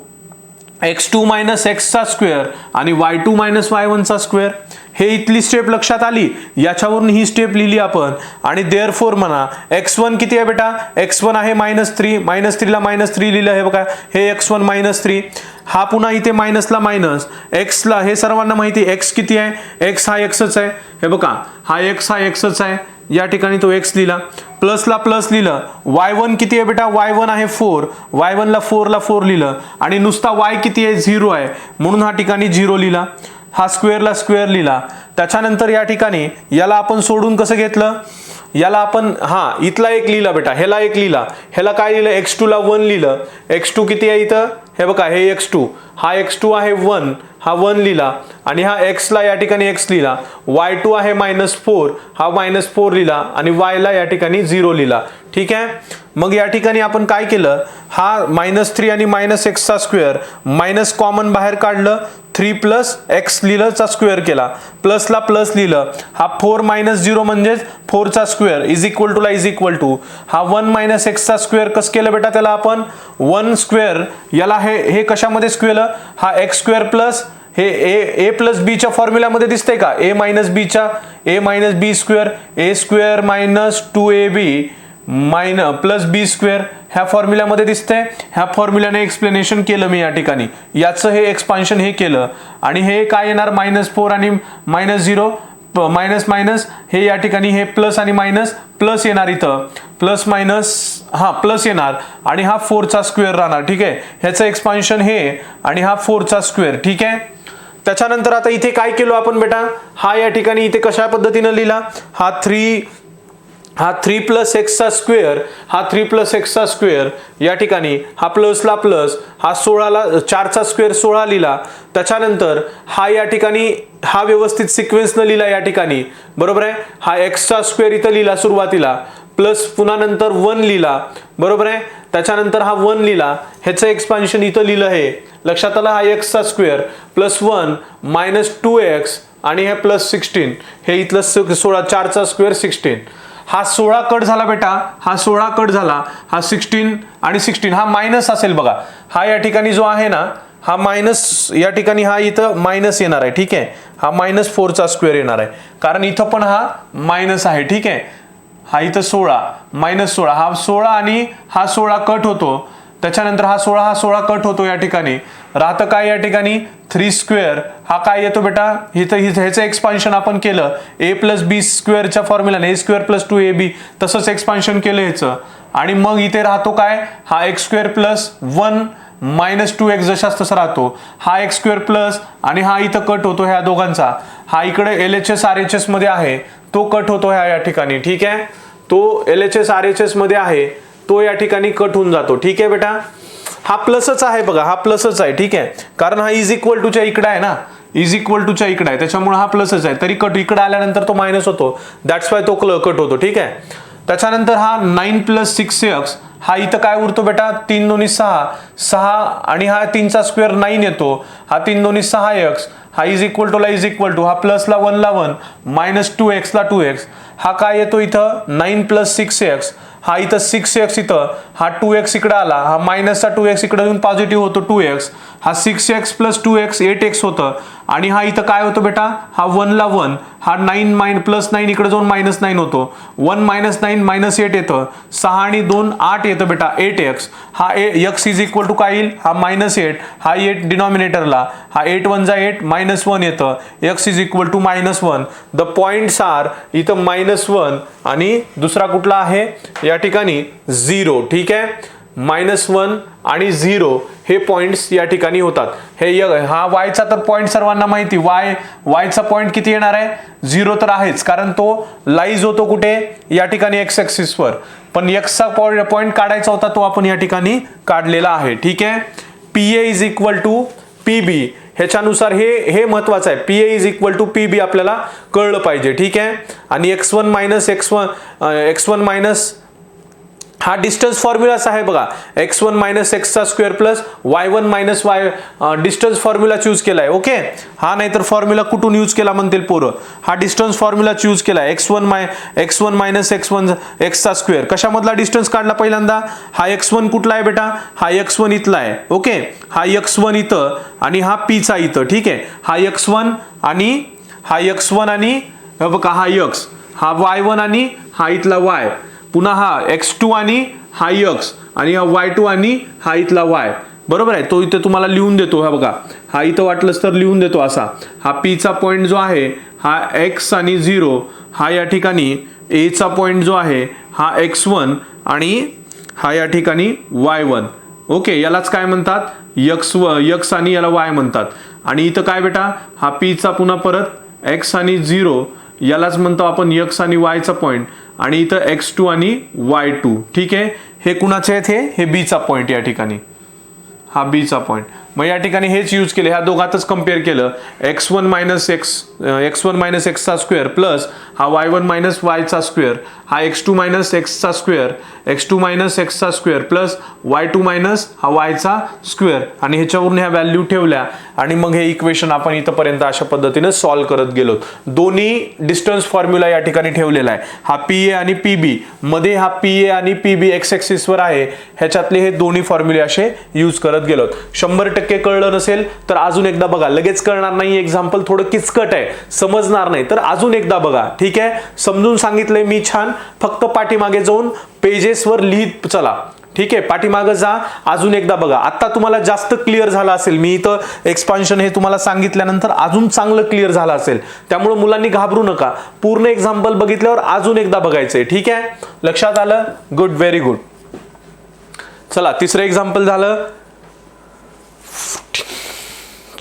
x2 minus x चा स्क्वेअर आणि y2 मायनस y1 चा स्क्वेअर. हे इथली स्टेप लक्षात आली, याच्यावरून ही स्टेप लिहिली आपण. आणि देअरफॉर म्हणा x1 किती आहे बेटा, x1 आहे -3 ला -3 लिहिलं, हे बघा हे x1 -3, हा पुन्हा इथे मायनसला मायनस, एक्सला हे सर्वांना माहिती एक्स किती आहे, एक्स हा एक्सच आहे, हे बघा हा एक्स हा एक्सच आहे, या ठिकाणी तो एक्स लिहिला, प्लसला प्लस लिहिलं, y1 किती आहे बेटा, y1 आहे 4, y1 ला 4 लिहिलं, आणि नुसता y किती आहे 0 आहे म्हणून हा ठिकाणी 0 लिहिला, हा स्क्वेअरला स्क्वेअर लिहिला. त्याच्यानंतर या ठिकाणी याला आपण सोडून कसं घेतलं, याला आपण इथला एक लिहिला बेटा, ह्याला एक लिहिला, ह्याला काय लिहिलं x2 ला 1 लिहिलं, x2 किती आहे इथं, हे बघा हे x2, हा x2 आहे 1, हा 1 लिहिला, आणि हा x ला या ठिकाणी x लिहिला, y2 आहे -4, हा -4 लिहिला, आणि y ला या ठिकाणी 0 लिहिला. ठीक आहे. मग या ठिकाणी आपण काय केलं, हा -3 आणि -x चा स्क्वेअर, मायनस कॉमन बाहेर काढलं, 3 प्लस x लिहिलं चा स्क्वेअर केला, प्लसला प्लस लिहिलं, हा 4 - 0 म्हणजेच 4 चा स्क्वेअर इज इक्वल टू ला इज इक्वल टू, हा 1 - x चा स्क्वेअर कसं केलं बेटा, त्याला आपण 1 स्क्वेअर, याला हे कशामध्ये स्क्वेअर, हा x स्क्वेअर प्लस हे a प्लस बी च्या फॉर्म्युलामध्ये दिसतंय का, a मायनस बी च्या, a minus B square, a square minus 2ab plus B square, ह्या फॉर्म्युल्यामध्ये दिसतंय, ह्या फॉर्म्युल्याने एक्सप्लेनेशन केलं मी या ठिकाणी, याचं हे एक्सपान्शन हे केलं, आणि हे काय येणार -4 आणि -0 मायनस मायनस, हे या ठिकाणी हे प्लस आणि मायनस प्लस येणार, इथं प्लस मायनस प्लस येणार, आणि हा 4 चा स्क्वेअर राहणार. ठीक आहे, ह्याचं एक्सपान्शन हे, आणि हा 4 चा स्क्वेअर. ठीक आहे. त्याच्यानंतर आता इथे काय केलो आपण बेटा, हा या ठिकाणी इथे कशा पद्धतीने लिहिला, हा 3 प्लस एक्स चा स्क्वेअर, हा 3 प्लस एक्स चा स्क्वेअर, या ठिकाणी हा प्लसला प्लस, हा 4 चा स्क्वेअर 16 लिहिला. त्याच्यानंतर हा या ठिकाणी हा व्यवस्थित सिक्वेन्सनं लिहिला या ठिकाणी, बरोबर आहे, हा एक्स चा स्क्वेअर इथं लिहिला सुरुवातीला, प्लस पुन्हा नंतर 1 लिहिला, बरोबर आहे, त्याच्यानंतर हा 1 लिहिला, ह्याचं एक्सपान्शन इथं लिहिलं, हे लक्षात आलं, हा एक्स चा स्क्वेअर प्लस 1 मायनस 2x, आणि हे प्लस 16, हे इथलं 16, 4 चा स्क्वेअर 16, हा 16 कट झाला बेटा, हा 16 कट झाला, हा 16 आणि 16, हा मायनस असेल बघा, हा या ठिकाणी जो आहे ना, हा मायनस या ठिकाणी हा इथं मायनस येणार आहे. ठीक आहे, हा -4 चा स्क्वेअर येणार आहे, कारण इथं पण हा मायनस आहे. ठीक आहे, हा इथं 16 -16, हा 16 आणि हा 16 कट होतो, त्याच्यानंतर हा 16 कट होतो, या ठिकाणी राहतं काय, या ठिकाणी 3 स्क्वेअर, हा काय येतो बेटा, इथं ह्याचं एक्सपान्शन आपण केलं a प्लस बी स्क्वेअरच्या फॉर्म्युलाने, a स्क्वेअर प्लस 2ab, तसंच एक्सपान्शन केलं ह्याचं, आणि मग इथे राहतो काय, हा x square plus 1 minus 2x जशाच तसा राहतो, हा x स्क्वेअर प्लस, आणि हा इथं कट होतो ह्या दोघांचा, हा इकडे LHS RHS मध्ये आहे, तो कट होतो ह्या या ठिकाणी. ठीक आहे, तो LHS RHS मध्ये आहे, तो या ठिकाणी कट होऊन जातो. ठीक आहे बेटा, हा प्लसच आहे बघा, हा प्लसच आहे. ठीक आहे, कारण हा इज इक्वल टूच्या इकडे आहे ना, इज इक्वल टूच्या इकडे आहे, त्याच्यामुळे हा प्लसच आहे, तरी कट इकडे आल्यानंतर तो मायनस होतो, दॅट्स वाय तो कट होतो. ठीक आहे. त्याच्यानंतर हा 9 प्लस 6x, हा इथं काय उरतो बेटा, 3 दोन्ही 6, आणि हा 3 चा स्क्वेअर 9 येतो, हा 3 दोन्ही 6x, हा इज इक्वल टू ला इज इक्वल टू, हा प्लसला 1 ला 1 मायनस 2x ला 2x, हा काय येतो इथं 9 प्लस 6x, हा इथं 6x, इथं हा 2x इकडे आला, हा मायनसचा 2x इकडे येऊन पॉझिटिव्ह होतो 2x, हा 6x प्लस 2x 8x होतं, आणि हा इथं काय होतं बेटा, हा 1 ला 1, हा 9 प्लस 9 इकडे जाऊन -9 होतो, 1 मायनस 9 -8 येतं, 6 आणि 2 8 येतं बेटा 8x, हा x इज इक्वल टू काय येईल, हा -8, हा 8 डिनॉमिनेटरला, हा 8 1 जा 8 -1 येतं, x is equal to -1. The points are इथं -1 आणि दुसरा कुठला आहे या ठिकाणी 0. ठीक आहे, -1 आणि 0 हे पॉइंट्स या ठिकाणी होतात. हा वायचा तर पॉइंट सर्वांना माहिती, वायचा पॉइंट किती येणार आहे, 0 तर आहेच, कारण तो लाईज होतो कुठे, या ठिकाणी एक्स ऍक्सिस वर, पण एक्सचा पॉइंट काढायचा होता, तो आपण या ठिकाणी काढलेला आहे. ठीक आहे, PA is equal to PB, ह्याच्यानुसार हे महत्वाचं आहे, PA is equal to PB आपल्याला कळलं पाहिजे. ठीक आहे, आणि x1 मायनस हा डिस्टन्स फॉर्म्युलाच आहे बघा, x1 मायनस x चा square plus y1 minus y, distance formula choose केलाय. ओके, हा नाहीतर फॉर्म्युला कुठून यूज केला म्हणतील पोरं, हा डिस्टन्स फॉर्म्युला चूज केलाय, x1 मायनस x चा स्क्वेअर, कशामधला डिस्टन्स काढला पहिल्यांदा, हा x1 कुठला आहे बेटा, हा x1 इथला आहे. ओके, हा x1 इथं, आणि हा p चा इथं. ठीक आहे, हा x1 आणि बघा हा x, हा y1 आणि हा इथला y, पुन्हा हा x2 आणि हा x, आणि हा y2 आणि हा इथला y. बरोबर आहे, तो इथे तुम्हाला लिहून देतो. हा बघा, हा इथं वाटलंच तर लिहून देतो असा. हा P चा पॉईंट जो आहे हा x आणि 0, हा या ठिकाणी A चा पॉईंट जो आहे हा x1 आणि हा या ठिकाणी y1. ओके, यालाच काय म्हणतात, x आणि याला y म्हणतात. आणि इथं काय बेटा, हा P चा पुन्हा परत x आणि 0, यालाच म्हणतो आपण x आणि y चा पॉईंट. आणि इथं x2 आणि y2. ठीक आहे, हे कुणाचे आहेत, हे B चा पॉईंट या ठिकाणी, हा B चा पॉईंट. मग या ठिकाणी हेच यूज केले, ह्या दोघातच कम्पेअर केलं. x1 मायनस x चा स्क्वेअर प्लस हा y1 मायनस y चा स्क्वेअर, हा x2 मायनस x चा स्क्वेअर, x2 मायनस x चा स्क्वेअर प्लस y2 मायनस हा y चा स्क्वेअर. आणि ह्याच्यावरून ह्या व्हॅल्यू ठेवल्या आणि मग हे इक्वेशन आपण इथपर्यंत अशा पद्धतीने सॉल्व्ह करत गेलो. दोन्ही डिस्टन्स फॉर्म्युला या ठिकाणी ठेवलेला आहे. हा PA आणि PB मध्ये, हा PA आणि PB एक्स ऍक्सिस वर आहे, ह्याच्यातले हे दोन्ही फॉर्म्युले असे यूज करत गेलो. 100% कळलं नसेल तर अजून एकदा बघा, लगेच कळणार नाही, एक्झाम्पल थोडं किचकट आहे, समजणार नाही, तर अजून एकदा बघा. ठीक आहे, समजून सांगितलंय मी छान, फक्त पाठीमागे जाऊन पेजेसवर लिहित चला. ठीक आहे, पाठीमागे जा, अजून एकदा बघा. आता तुम्हाला जास्त क्लिअर झालं असेल, मी इथं एक्सपान्शन हे तुम्हाला सांगितल्यानंतर अजून चांगलं क्लिअर झालं असेल. त्यामुळे मुलांनी घाबरू नका, पूर्ण एक्झाम्पल बघितल्यावर अजून एकदा बघायचंय. ठीक आहे, लक्षात आलं? Good, very good. चला, तिसरं एक्झाम्पल झालं.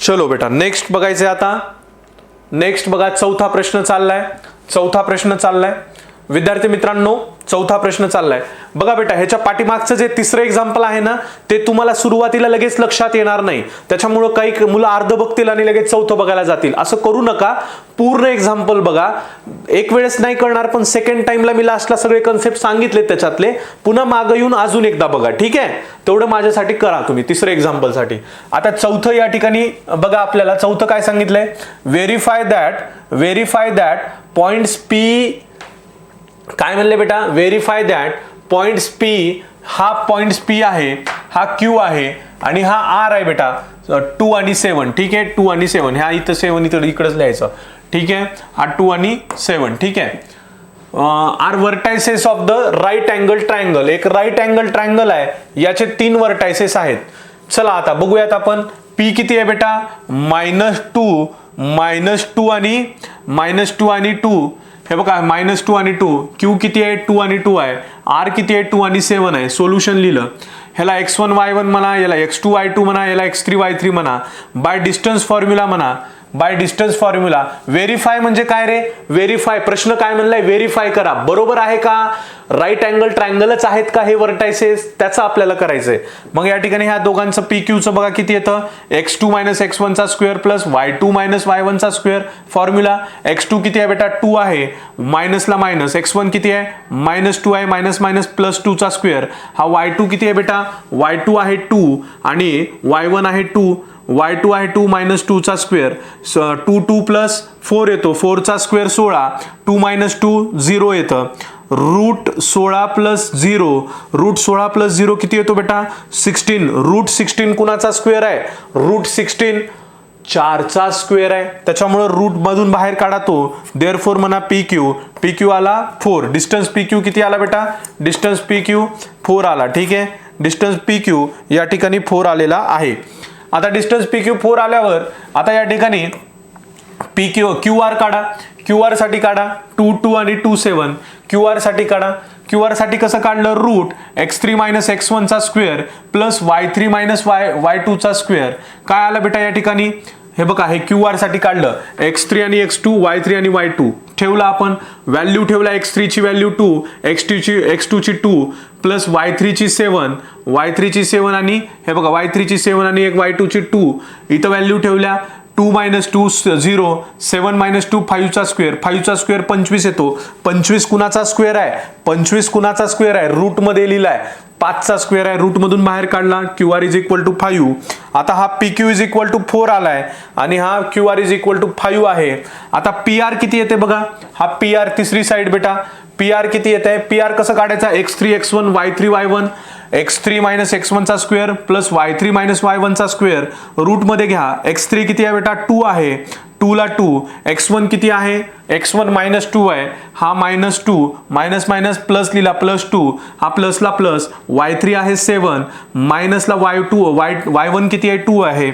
चलो बेटा, नेक्स्ट बघायचंय आता. नेक्स्ट बघा, चौथा प्रश्न चाललाय. विद्यार्थी मित्रांनो, चौथा प्रश्न चाललाय. बघा बेटा, ह्याच्या पाठीमागचं जे तिसरं एक्झाम्पल आहे ना, ते तुम्हाला सुरुवातीला लगेच लक्षात येणार नाही. त्याच्यामुळं काही मुलं अर्ध बघतील आणि लगेच चौथं बघायला जातील. असं करू नका, पूर्ण एक्झाम्पल बघा. एक वेळेस नाही कळणार, पण सेकंड टाइमला मी लास्टला सगळे कन्सेप्ट सांगितले त्याच्यातले, पुन्हा मागे येऊन अजून एकदा बघा. ठीक आहे, तेवढं माझ्यासाठी करा तुम्ही तिसऱ्या एक्झाम्पल साठी. आता चौथं या ठिकाणी बघा, आपल्याला चौथं काय सांगितलंय, व्हेरीफाय दॅट पॉइंट्स P, काय म्हणले बेटा, व्हेरीफाय दॅट पॉइंट्स P, हा पॉइंट्स P आहे, हा Q आहे आणि हा R आहे बेटा, 2 आणि 7. ठीक आहे, 2 आणि 7, ह्या इथं 7 इथं इकडेच लिहायचं. ठीक आहे, हा 2 आणि 7. ठीक आहे, are vertices of the right angle triangle. एक राईट अँगल ट्रायंगल आहे, याचे 3 व्हर्टायसेस आहेत. चला आता बघूयात आपण. P किती आहे बेटा, -2 आणि 2. हे बघा, -2 आणि 2. Q किती आहे, 2 आणि 2 आहे. R किती आहे, 2 आणि 7 आहे. सोल्युशन लिहिलं. ह्याला x1 y1 म्हणा, याला x2 y2 म्हणा, याला x3 y3 म्हणा. बाय डिस्टन्स फॉर्म्युला म्हणा, बाय डिस्टन्स फॉर्म्युला. व्हेरीफाय म्हणजे काय रे, व्हेरीफाय, प्रश्न काय म्हणलाय, व्हेरीफाय करा, बरोबर आहे का, राईट अँगल ट्रायंगलच आहेत का हे व्हर्टायसेस, त्याचं आपल्याला करायचंय. मग या ठिकाणी ह्या दोघांचं PQचं बघा किती येतं, x2 मायनस x1 चा square plus y2 minus y1 चा स्क्वेअर. फॉर्म्युला x2 किती आहे बेटा, 2 आहे, मायनसला मायनस, x1 किती आहे, -2 आहे, मायनस मायनस प्लस 2 चा स्क्वेअर. हा y2 किती आहे बेटा, y2 आहे 2 आणि y1 आहे 2, y2 आहे 2 मायनस 2 चा स्क्वेअर. 2 प्लस 4 येतो, 4 चा स्क्वेअर 16, 2 मायनस 2 0 येतं. √16 प्लस 0 किती येतो बेटा, 16. √16 कुणाचा स्क्वेअर आहे, √16 4 चा स्क्वेअर आहे. त्याच्यामुळे रूट मधून बाहेर काढा तो, देअरफॉर म्हणा PQ आला 4. डिस्टन्स PQ किती आला बेटा, डिस्टन्स PQ 4 आला. ठीक आहे, डिस्टन्स PQ या ठिकाणी 4 आलेला आहे. आता डिस्टन्स PQ 4 आल्यावर आता या ठिकाणी QR काढा. QR साठी काढा, 2 आणि 2 7. QR साठी काढा. QR साठी कसं काढलं, रूट x3 मायनस x1 चा square plus y3 minus y2 चा स्क्वेअर. काय आलं बेटा या ठिकाणी, हे बघा, हे QR साठी काढलं, x3 आणि x2, y3 आणि y2 ठेवला आपण. व्हॅल्यू ठेवला, x3 ची व्हॅल्यू 2, x2 ची 2 प्लस y3 ची 7 आणि हे बघा y3 ची 7 आणि एक y2 ची 2. इथं व्हॅल्यू ठेवल्या, 2 मायनस 2 0, 7 मायनस 2 5 चा स्क्वेअर, 5 चा स्क्वेअर 25 येतो. 25 कुणाचा स्क्वेअर आहे, 25 कुणाचा स्क्वेअर आहे, रूट मध्ये लिहिलाय, 5 चा स्क्वेअर आहे, रूट मधून बाहेर काढला. QR is equal to 5. आता हा PQ इज इक्वल टू 4 आलाय आणि हा QR इज इक्वल टू 5 आहे. आता PR किती येते बघा, हा PR तिसरी साइड बेटा, PR किती येत आहे, PR कसं काढायचा, x3 x1 y3 y1. x3 minus x1 चा square plus y3 minus y1 चा स्क्वेअर रूट मध्ये घ्या. x3 किती आहे बेटा 2 आहे, 2 ला 2, x1 किती आहे x1 मायनस 2 आहे, हा मायनस 2 मायनस मायनस प्लस लिहिला प्लस 2, हा प्लसला प्लस, y3 आहे 7 मायनसला y1 किती आहे 2 आहे.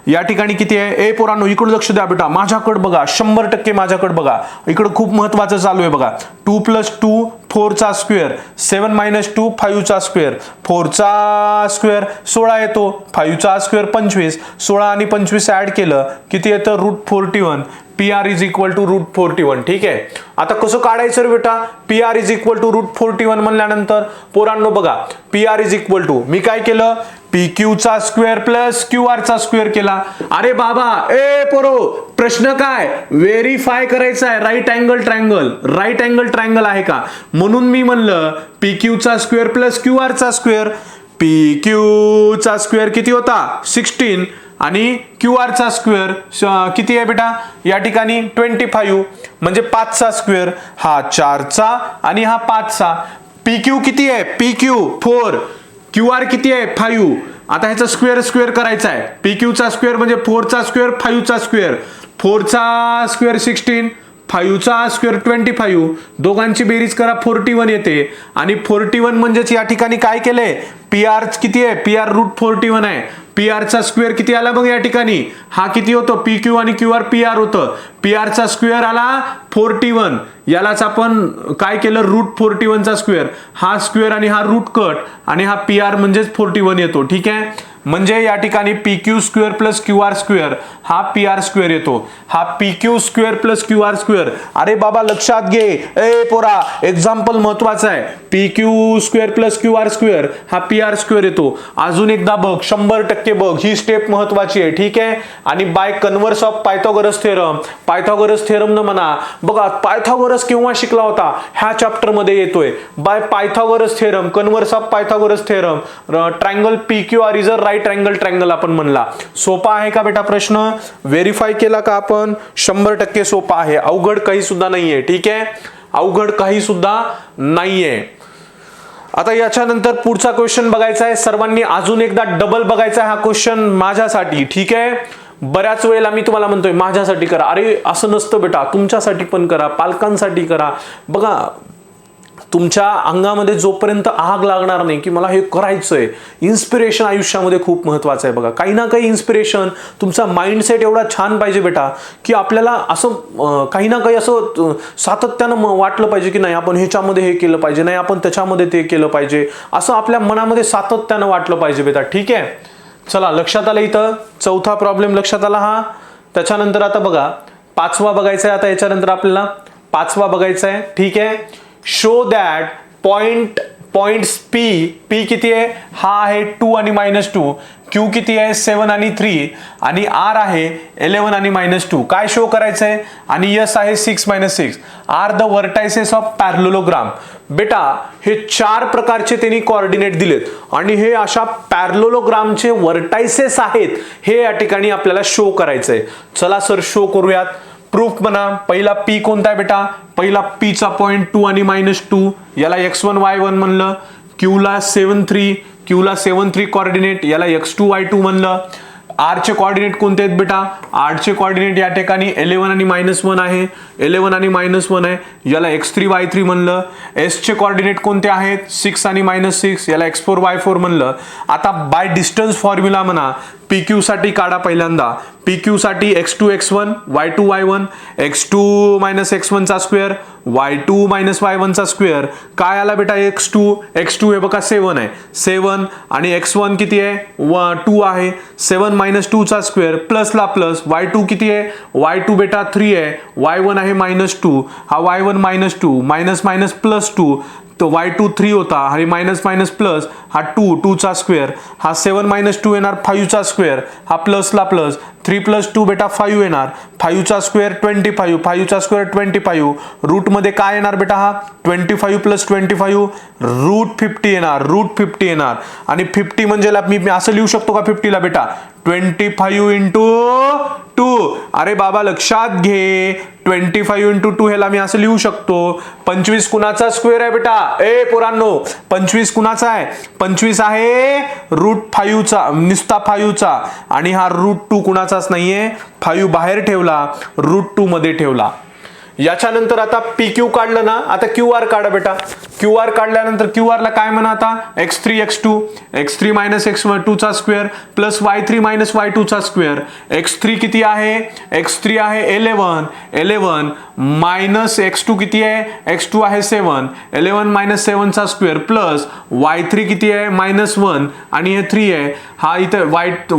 या ठिकाणी किती आहे ए पोरांनो इकडे लक्ष द्या बेटा, माझ्याकडे बघा 100% माझ्याकडे बघा, इकडे खूप महत्वाचं चालू आहे बघा. 2 प्लस 2 4 चा स्क्वेअर, 7 मायनस 2 5 चा स्क्वेअर, 4 चा स्क्वेअर 16 येतो, 5 चा स्क्वेअर 25, 16 आणि 25 ऍड केलं किती येतं √41. PR is equal to √41. ठीक आहे. आता कसं काढायचं रे बेटा, PR इज इक्वल टू √41 म्हणल्यानंतर पोरांनो बघा PR इज इक्वल टू मी काय केलं PQ चा स्क्वेअर प्लस QR चा स्क्वेअर केला. अरे बाबा ए पोरो प्रश्न काय व्हेरीफाय करायचा आहे राईट अँगल ट्रायंगल आहे का, म्हणून मी म्हणलं PQ चा स्क्वेअर प्लस QR चा स्क्वेअर. PQ चा स्क्वेअर किती होता 16 आणि QR चा स्क्वेअर किती आहे बेटा या ठिकाणी 25 म्हणजे 5 चा स्क्वेअर, हा 4 चा आणि हा 5 चा. PQ किती आहे PQ 4, QR किती आहे 5. आता ह्याचा स्क्वेअर करायचा आहे. PQ चा स्क्वेअर म्हणजे 4 चा स्क्वेअर 5 चा स्क्वेअर, 4 चा स्क्वेअर 16, 5 चा स्क्वेअर 25, दोघांची बेरीज करा 41 येते. आणि 41 म्हणजेच या ठिकाणी काय केलंय PR किती आहे PR √41 आहे. PR चा स्क्वेअर किती आला बघ या ठिकाणी, हा किती होतो PQ आणि QR PR होतं. PR चा स्क्वेअर आला 41, यालाच आपण काय केलं √41 चा स्क्वेअर, हा स्क्वेअर आणि हा रूट कट आणि हा PR म्हणजेच 41 येतो. ठीक आहे. म्हणजे या ठिकाणी PQ square plus QR square हा PR स्क्वेअर येतो, हा PQ square plus QR square. अरे बाबा लक्षात घे ए पोरा, एक्झाम्पल महत्वाचं आहे. PQ square plus QR square हा PR स्क्वेअर येतो. अजून एकदा बघ 100% बघ, ही स्टेप महत्वाची आहे. ठीक आहे. आणि by converse of Pythagoras theorem न म्हणा बघा, पायथागोरस केव्हा शिकला होता ह्या चॅप्टर मध्ये येतोय. By Pythagoras theorem, converse of Pythagoras theorem, triangle PQR is a right angle triangle आपण म्हणला. सोपा आहे का बेटा प्रश्न, व्हेरीफाय केला का आपण, 100% सोपा आहे, अवघड काही सुद्धा नाहीये. ठीक आहे, अवघड काही सुद्धा नाहीये. आता याच्यानंतर पुढचा क्वेश्चन बघायचा आहे सर्वांनी, अजून एकदा डबल बघायचा आहे हा क्वेश्चन माझ्यासाठी. ठीक आहे. बऱ्याच वेळेला मी तुम्हाला म्हणतोय माझ्यासाठी करा, अरे असं नसतं बेटा, तुमच्यासाठी पण करा, पालकांसाठी करा. बघा तुमच्या अंगामध्ये जोपर्यंत आग लागणार नाही की मला हे करायचंय, इन्स्पिरेशन आयुष्यामध्ये खूप महत्वाचं आहे. बघा काही ना काही इन्स्पिरेशन, तुमचा माइंडसेट एवढा छान पाहिजे बेटा की आपल्याला असं काही ना काही असं सातत्यानं वाटलं पाहिजे की नाही आपण ह्याच्यामध्ये हे केलं पाहिजे, नाही आपण त्याच्यामध्ये ते केलं पाहिजे, असं आपल्या मनामध्ये सातत्यानं वाटलं पाहिजे बेटा. ठीक आहे. चला लक्षात आलं, इथं चौथा प्रॉब्लेम लक्षात आला हा. त्याच्यानंतर आता बघा पाचवा बघायचा आहे. आता याच्यानंतर आपल्याला पाचवा बघायचा आहे. ठीक आहे. शो दॅट पॉइंट्स P किती आहे, हा आहे 2 आणि -2, Q किती आहे 7 आणि 3 आणि R आहे 11 आणि -2. काय शो करायचं आहे, आणि S आहे 6 -6 आर द व्हर्टायसेस ऑफ पॅरलोलोग्राम. बेटा हे 4 प्रकारचे त्यांनी कोऑर्डिनेट दिलेत आणि हे अशा पॅरलोलोग्रामचे व्हर्टायसेस आहेत, हे या ठिकाणी आपल्याला शो करायचंय. चला सर शो करूयात. प्रूफ म्हणा. पहिला P कोणता आहे बेटा, पहिला P चा पॉइंट 2 आणि -2, याला x1 y1 म्हणलं. Q ला 7 3 कोऑर्डिनेट, याला x2 y2 म्हणलं. R चे कोऑर्डिनेट कोणते आहेत बेटा, R चे कोऑर्डिनेट या ठिकाणी 11 आणि -1 आहे, 11 आणि -1 आहे, याला x3 y3 म्हणलं. S चे कोऑर्डिनेट कोणते आहेत 6 आणि -6, याला x4 y4 म्हणलं. आता बाय डिस्टन्स फॉर्म्युला म्हणा, PQ साठी काढा पहिल्यांदा. PQ साठी x2 x1 y2 y1, x2 - x1 चा स्क्वेअर y2 - y1 चा स्क्वेअर. काय आला बेटा x2 हे बघा 7 आहे, 7 आणि x1 किती आहे 2 आहे, 7 - 2 चा स्क्वेअर प्लस ला प्लस, y2 किती आहे y2 बेटा 3 आहे, y1 आहे -2, हा y1 -2 मायनस प्लस 2, तो y2 3 होता आणि मायनस प्लस हा 2 चा स्क्वेअर, हा 7 - 2 येणार 5 चा स्क्वेअर, हा प्लस ला प्लस 3 + 2 बेटा 5 येणार, 5 चा स्क्वेअर 25, 5 चा स्क्वेअर 25, रूट मध्ये काय येणार बेटा हा 25 + 25 √50 येणार, √50 येणार. आणि 50 म्हणजे मी असं लिहू शकतो का 50 ला बेटा 25 इंटू 2. अरे बाबा लक्षात घे, 25 इंटू 2 ह्याला मी असं लिहू शकतो, 25 कुणाचा स्क्वेअर आहे बेटा? ए पोरांनो, 25 कुणाचा आहे? 25 आहे √5चा, नुसता 5चा. आणि हा √2 कुणाचाच नाहीये, 5 बाहेर ठेवला, √2 मध्ये ठेवला. याच्यानंतर आता PQ काढलं ना, आता QR काढा बेटा. QR काढल्यानंतर QR ला काय म्हणा आता? x3 x2 x3 minus x2 चा square plus y3 minus y2 चा स्क्वेअर. x3 किती आहे? x3 आहे 11 मायनस x2 किती आहे? x2 आहे 7, 11 मायनस 7 चा स्क्वेअर प्लस y3 किती आहे? -1 आणि हे 3 आहे. हा इथे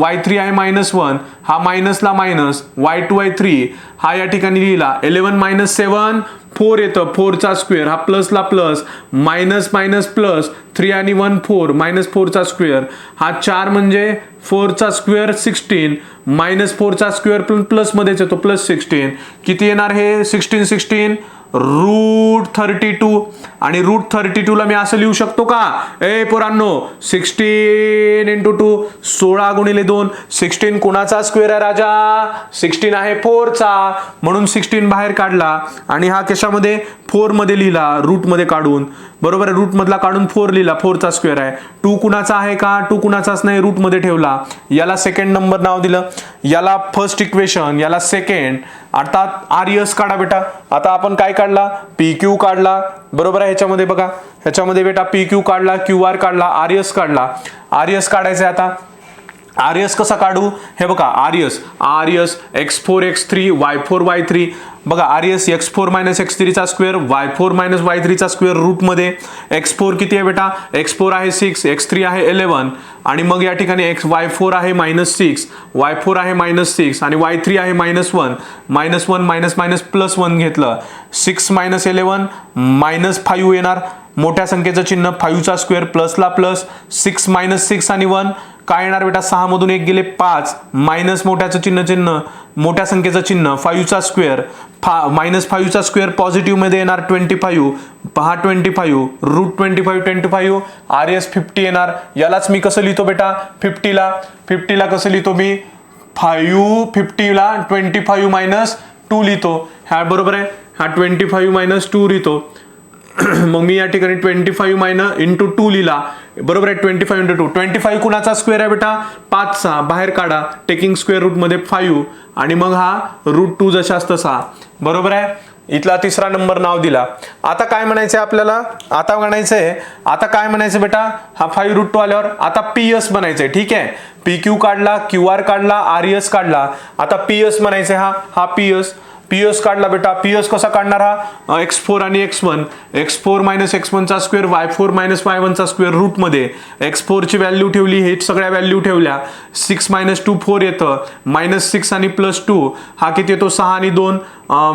y3 आहे -1, हा मायनसला मायनस, y2 आहे 3, हा या ठिकाणी लिहिला. 11 मायनस 7 4 येतं, 4 चा स्क्वेअर, हा प्लसला प्लस, मायनस मायनस प्लस, 3 आणि 1 4, -4 चा स्क्वेअर, हा 4 म्हणजे 4 चा स्क्वेअर 16, -4 चा स्क्वेअर प्लस मध्येच येतो प्लस 16. किती येणार हे? 16 √32. आणि √32 ला मी असं लिहू शकतो का? ए पोरांनो, 16 इंटू 2, 16 गुणिले 2. 16 कोणाचा स्क्वेअर आहे राजा? 16 आहे 4चा, म्हणून 16 बाहेर काढला आणि हा कशामध्ये? 4 मध्ये लिहिला, रूट मध्ये काढून. बरोबर आहे, रूट मधला काढून 4 लिहिला, 4चा स्क्वेअर आहे. 2 कुणाचा आहे का? 2 कुणाचाच नाही, रूट मध्ये ठेवला. याला सेकंड नंबर नाव दिलं, याला फर्स्ट इक्वेशन, याला सेकंड. आता RS काढा बेटा. आता आपण काय काढला? PQ काढला. बरोबर आहे, ह्याच्यामध्ये बघा, ह्याच्यामध्ये बेटा PQ काढला, QR काढला, RS काढला. RS काढायचं आहे आता. RS कसा काढू? हे बघा, RS x4 x3 y4 y3. बघा, RS x4 मायनस x3 चा स्क्वेअर, y4 मायनस y3 चा स्क्वेअर रूट मध्ये. x4 किती आहे बेटा? x4 आहे 6, x3 आहे 11 आणि मग या ठिकाणी y4 आहे -6, y4 आहे -6 आणि y3 आहे -1, -1 मायनस मायनस प्लस 1 घेतलं. 6 मायनस 11 -5 येणार, मोठ्या संख्येचं चिन्ह, 5 चा स्क्वेअर प्लसला प्लस, 6 मायनस 6 आणि 1 काय येणार बेटा? 6 मधून 1 गेले 5, मायनस मोठ्याचं चिन्ह, मोठ्या संख्येचं चिन्ह, 5 चा स्क्वेअर, -5 चा स्क्वेअर पॉझिटिव्ह मध्ये येणार 25, पहा 25, √25 RS 50 येणार. यालाच मी कसं लिहितो बेटा? 50 ला कसं लिहितो मी? 50 ला 25 मायनस 2 लिहितो. ह्या बरोबर आहे, हा 25 मायनस 2 लिहितो. मग मी या ठिकाणी 25 मायनस इंटू 2 लिहिला. बरोबर आहे, 25 इंटू 2. 25 कुणाचा स्क्वेअर आहे बेटा? 5चा. बाहेर काढा, टेकिंग स्क्वेअर रूट मध्ये 5 आणि मग हा √2 जशाच तसा. बरोबर आहे, इथला तिसरा नंबर नाव दिला. आता काय म्हणायचंय आपल्याला? आता काय म्हणायचं बेटा? हा 5 √2 आल्यावर आता PS बनायचंय. ठीक आहे, PQ काढला, QR काढला, RS काढला. आता PS म्हणायचंय. हा PS काढला बेटा. PS कसा काढणार? हा x4 आणि x1, x4 मायनस x1 चा स्क्वेअर, y4 मायनस y1 चा स्क्वेअर रूट मध्ये. x4 ची व्हॅल्यू ठेवली, हे सगळ्या व्हॅल्यू ठेवल्या. 6 मायनस 2 4 येतं, -6 आणि +2, हा किती येतो? 6 आणि 2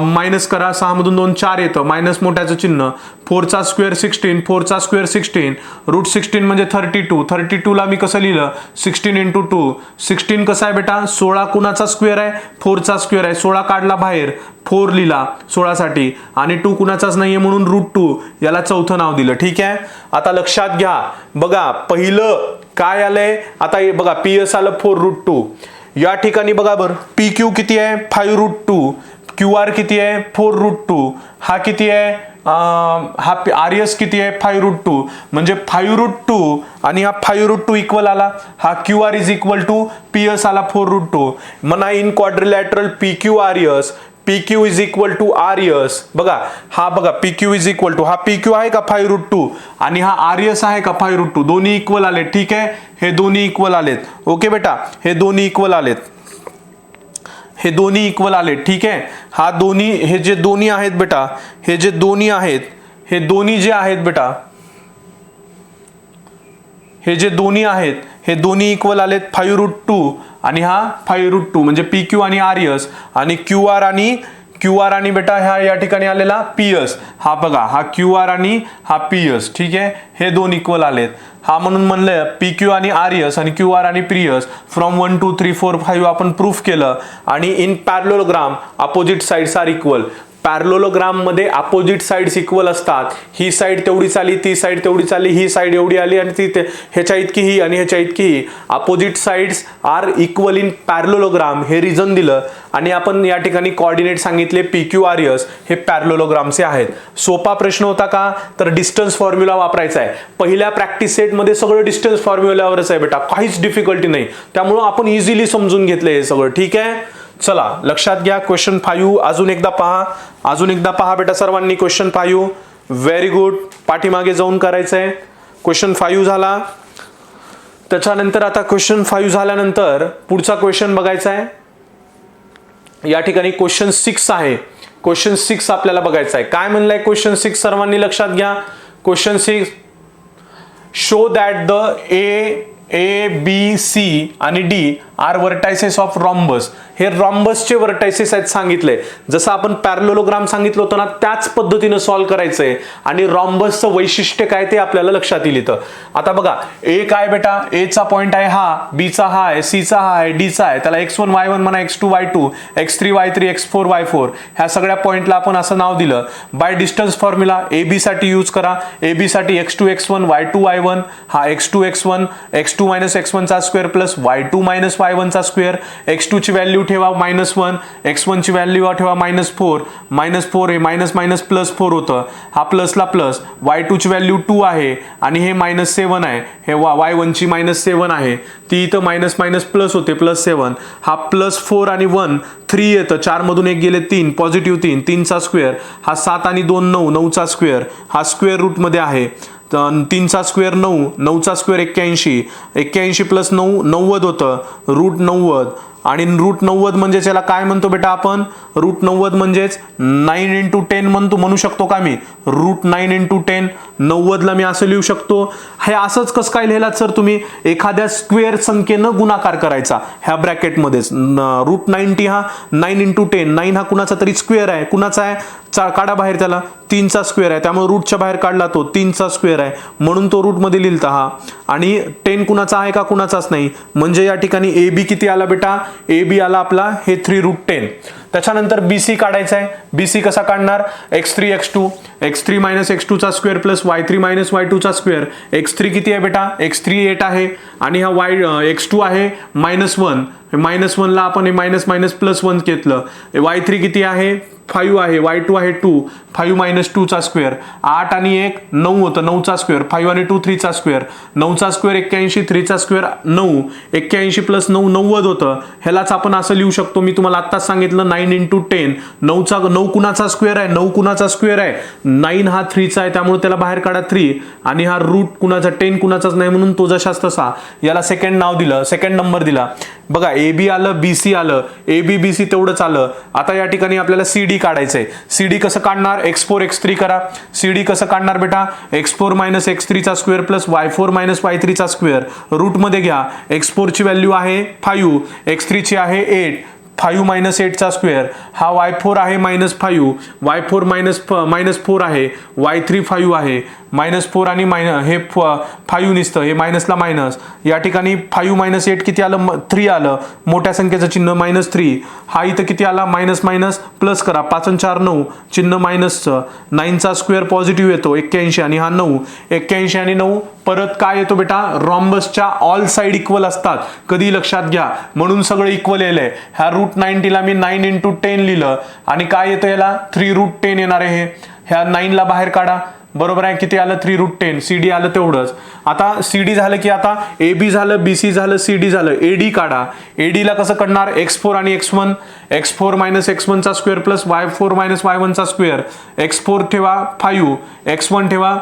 मायनस करा, 6 मधून 2 4 येतं, मायनस मोठ्याचं चिन्ह. 4 चा स्क्वेअर 16, 4 चा स्क्वेअर 16, √16 म्हणजे 32 ला मी कसं लिहिलं? 16 इंटू 2. 16 कसा आहे बेटा? 16 कुणाचा स्क्वेअर आहे? 4 चा स्क्वेअर आहे. 16 काढला बाहेर, 4 लिहिला 16 साठी आणि 2 कुणाचाच नाहीये म्हणून √2 याला चौथं नाव दिलं. ठीक आहे, आता लक्षात घ्या. बघा, पहिलं काय आलंय? आता बघा, PS आलं 4 √2. या ठिकाणी बघा बरं, PQ किती आहे? 5 √2. QR किती आहे? 4 √2. हा किती आहे? हा RS किती आहे? 5 √2. म्हणजे 5 √2 आणि हा 5 √2 इक्वल आला. हा QR is equal to PS आला 4 √2. म्हणा in quadrilateral PQ RS, PQ is equal to RS. बघा, हा बघा, PQ इज इक्वल टू, हा PQ आहे का 5 √2 आणि हा RS आहे का 5 √2. दोन्ही इक्वल आले. ठीक आहे, हे दोन्ही इक्वल आलेत. ओके बेटा, हे दोन्ही इक्वल आलेत. ठीक आहे, हा दोन्ही, हे जे दोन्ही आहेत बेटा, हे दोन्ही आहेत, हे दोन्ही इक्वल आलेत. 5 √2 आणि हा 5 √2 म्हणजे PQ आणि RS आणि QR आणि बेटा ह्या या ठिकाणी आलेला PS. हा बघा, हा QR आणि हा PS. ठीक आहे, हे दोन इक्वल आलेत. हा म्हणून म्हणलं PQ आणि RS आणि QR आणि PS फ्रॉम 1 2 3 4 5 आपण प्रूफ केलं. आणि in parallelogram opposite sides are equal. Parallelogram मध्ये अपोजिट साइड्स इक्वल असतात. ही साइड तेवढीच आली, ती साइड तेवढीच आली, ही साइड एवढी आली आणि ती ह्याच्या इतकी ही आणि ह्याच्या इतकी ही. Opposite sides are equal in parallelogram हे रिझन दिलं आणि आपण या ठिकाणी कोऑर्डिनेट सांगितले PQRS हे पॅरलोलोग्रामचे आहेत. सोपा प्रश्न होता का? तर डिस्टन्स फॉर्म्युला वापरायचा आहे. पहिल्या प्रॅक्टिस सेटमध्ये सगळं डिस्टन्स फॉर्म्युलावरच आहे बेटा, काहीच डिफिकल्टी नाही. त्यामुळं आपण इझिली समजून घेतलं हे सगळं. ठीक आहे, चला लक्षात घ्या. क्वेश्चन 5 अजून एकदा पहा बेटा सर्वांनी. Question 5 very good. पाठीमागे जाऊन करायचंय. क्वेश्चन 5 झाला. त्याच्यानंतर आता क्वेश्चन 5 झाल्यानंतर पुढचा क्वेश्चन बघायचा आहे. या ठिकाणी क्वेश्चन 6 आहे. क्वेश्चन 6 आपल्याला बघायचा आहे. काय म्हणलंय क्वेश्चन 6 सर्वांनी लक्षात घ्या. Question 6, show that the A, B, C आणि D are vertices of rhombus. हे रॉम्बसचे वर्टायसेस आहेत सांगितले. जसं आपण पॅरलोलोग्राम सांगितलं होतं ना, त्याच पद्धतीने सॉल्व्ह करायचंय आणि रॉम्बसचं वैशिष्ट्य काय ते आपल्याला लक्षात येईल इथं. आता बघा, A काय बेटा, A चा पॉइंट आहे हा, B चा हा आहे, C चा हा आहे, D चा आहे. त्याला x1 y1 म्हणा, x2 y2, x3 y3, x4 y4 ह्या सगळ्या पॉइंटला आपण असं नाव दिलं. बाय डिस्टन्स फॉर्म्युला AB साठी यूज करा. AB साठी x2 x1 y2 y1 हा x2 x1 x2 minus x1 चा square plus y2 minus y1 चा स्क्वेअर. x2 ची व्हॅल्यू ठेवा -1, x1 ची व्हॅल्यू ठेवा -4 आहे, मायनस मायनस प्लस 4 होतं. हा प्लसला प्लस. y2 ची व्हॅल्यू 2 आहे आणि हे -7 आहे. हे y1 ची -7 आहे. ती इथं मायनस मायनस प्लस होते, +7. हा +4 आणि 1 3 येतं. 4 मधून 1 गेले 3, पॉझिटिव्ह 3, 3 चा स्क्वेअर. हा 7 आणि 2 9, 9 चा स्क्वेअर. हा स्क्वेअर रूट मध्ये आहे. 3 चा स्क्वेअर 9, 9 चा स्क्वेअर 81, 81 प्लस 9 90 होतं. रूट 90 आणि रूट 90 म्हणजे याला काय म्हणतो बेटा आपण? रूट 90 म्हणजेच 9 × 10 म्हणू शकतो का मी? रूट 9 × 10. 90ला मी असं लिहू शकतो. हे असंच कसं काय लिहिलात सर तुम्ही? एखाद्या स्क्वेअर संख्येनं गुणाकार करायचा ह्या ब्रॅकेटमध्येच. रूट 90 हा 9 × 10. 9 हा कुणाचा तरी स्क्वेअर आहे. कुणाचा आहे? काढा बाहेर त्याला. 3 चा स्क्वेअर आहे, त्यामुळे रूटच्या बाहेर काढला तो. 3 चा स्क्वेअर आहे म्हणून तो रूट मध्ये लिहिलता हा. आणि 10 कुणाचा आहे का? कुणाचाच नाही. म्हणजे या ठिकाणी AB किती आला बेटा? AB आला आपला हे 3√10. त्याच्यानंतर BC काढायचा आहे. BC कसा काढणार? x3 x2 x3 minus x2 चा square plus y3 minus y2 चा स्क्वेअर. x3 किती आहे बेटा? x3 8 आहे आणि हा x2 आहे -1. -1 ला आपण हे मायनस मायनस +1 घेतलं. y3 किती आहे? 5 आहे. y2 आहे 2. 5 मायनस 2 चा स्क्वेअर. 8 आणि 1 9 होतं. 9 चा स्क्वेअर. 5 आणि 2 3 चा स्क्वेअर. 9 चा स्क्वेअर 81, 3 चा स्क्वेअर 9. 81 प्लस 9 90 होतं. ह्यालाच आपण असं लिहू शकतो. मी तुम्हाला आत्ताच सांगितलं 9 × 10. 9 कुणाचा स्क्वेअर आहे? 9 कुणाचा स्क्वेअर आहे? 9 हा 3 चा आहे, त्यामुळे त्याला बाहेर काढा 3. आणि हा रूट कुणाचा? 10 कुणाचाच नाही म्हणून तो जशाच तसा. याला सेकंड नाव दिलं, सेकंड नंबर दिला. बघा AB आलं, BC आलं. AB BC तेवढंच आलं. आता या ठिकाणी आपल्याला CD काढायचंय. CD कसं काढणार? x4 x3 करा. CD कसं काढणार बेटा? x4 मायनस x3 चा square plus y4 minus y3 चा स्क्वेअर. रूट मध्ये घ्या. x4 ची व्हॅल्यू आहे 5, x3 ची आहे 8. 5 मायनस 8 चा स्क्वेअर. हा y4 आहे -5, y4 मायनस 4 आहे, y3 5 आहे. -4 आणि हे 5 निसतं, हे मायनसला मायनस. या ठिकाणी 5 मायनस 8 किती आलं? 3 आलं. मोठ्या संख्येचं चिन्ह -3. हा इथं किती आला? मायनस मायनस प्लस करा. 5 आणि 4 9, चिन्ह मायनसचं. 9 चा स्क्वेअर पॉझिटिव्ह येतो 81 आणि हा 9. 81 आणि 9 परत काय येतो बेटा? रॉम्बसच्या ऑल साइड इक्वल असतात. कधी लक्षात घ्या. म्हणून सगळं इक्वल येलंय. ह्या रूट 90 ला मी 9 × 10 लिहिलं आणि काय येतं याला? 3√10 येणार आहे. ह्या 9 ला बाहेर काढा. बरोबर आहे. किती आलं? 3√10. CD आलं तेवढंच. आता CD झालं की आता AB झालं, BC झालं, CD झालं. AD काढा. AD ला कसं काढणार? x4 आणि x1. x4 मायनस x1 चा square plus y4 minus y1 चा स्क्वेअर. x4 ठेवा 5, x1 ठेवा.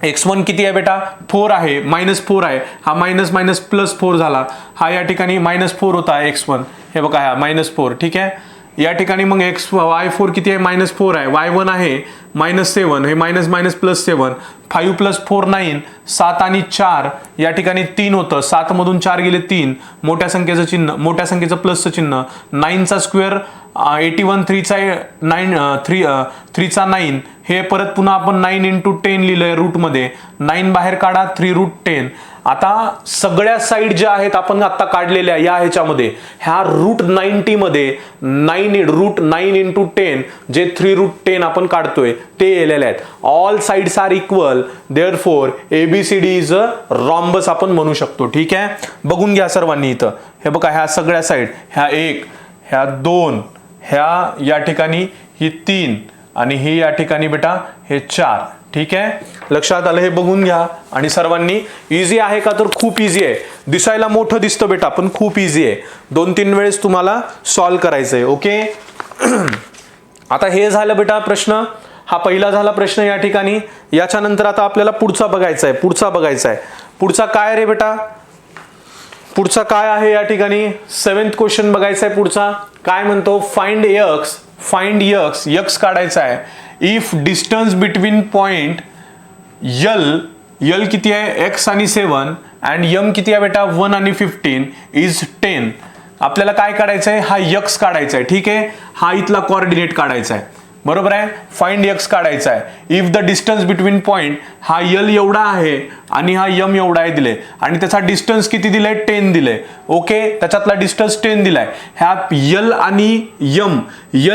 x1 किती आहे बेटा? 4 आहे. -4 आहे. हा मायनस मायनस +4 झाला. हा या ठिकाणी -4 होता x1. हे बघा हा -4. ठीक आहे. या ठिकाणी मग y4 किती आहे? -4 आहे. y1 आहे -7. हे मायनस मायनस +7. 5 + 4 9. 7 आणि 4 या ठिकाणी 3 होतं. 7 मधून 4 गेले 3. मोठ्या संख्येचं चिन्ह, मोठ्या संख्येचं प्लसचं चिन्ह. 9 चा स्क्वेअर 81 3चा 9 हे परत पुन्हा आपण 9 into 10 लिहिलंय रूटमध्ये. 9 बाहेर काढा, 3 रूट 10. आता सगळ्या साईड ज्या आहेत आपण आता काढलेल्या या ह्याच्यामध्ये ह्या रूट 90 मध्ये रूट 9 into 10 जे 3 रूट 10 आपण काढतोय ते येलेले आहेत. All sides are equal, therefore ABCD is a rhombus आपण म्हणू शकतो. ठीक आहे, बघून घ्या सर्वांनी इथं. हे बघा, ह्या सगळ्या साईड, ह्या 1, ह्या 2, ह्या या ठिकाणी ही 3 आणि ही या ठिकाणी बेटा हे 4. ठीक आहे, लक्षात आलं. हे बघून घ्या. आणि सर्वांनी इझी आहे का? तर खूप इझी आहे. दिसायला मोठं दिसतं बेटा पण खूप इझी आहे. 2-3 वेळेस तुम्हाला सॉल्व्ह करायचंय. ओके, आता हे झालं बेटा प्रश्न. हा पहिला झाला प्रश्न या ठिकाणी. याच्यानंतर आता आपल्याला पुढचा बघायचा आहे. पुढचा काय रे बेटा? पुढचा काय आहे या ठिकाणी? 7th क्वेश्चन बघायचा आहे. पुढचा काय म्हणतो? फाइंड x काढायचा आहे. If distance between point L किती आहे? x आणि 7 अँड m किती आहे बेटा? 1 आणि 15 इज 10. आपल्याला काय काढायचं आहे? हा x काढायचा आहे. ठीक आहे, हा इथला कोऑर्डिनेट काढायचा आहे. बरोबर आहे, फाइंड x काढायचा आहे. If the distance between point, हा L एवढा आहे आणि हा m एवढा आहे दिले आणि त्याचा डिस्टन्स किती दिलाय? 10 दिले. ओके, त्याच्यातला डिस्टन्स 10 दिलाय. ह्या L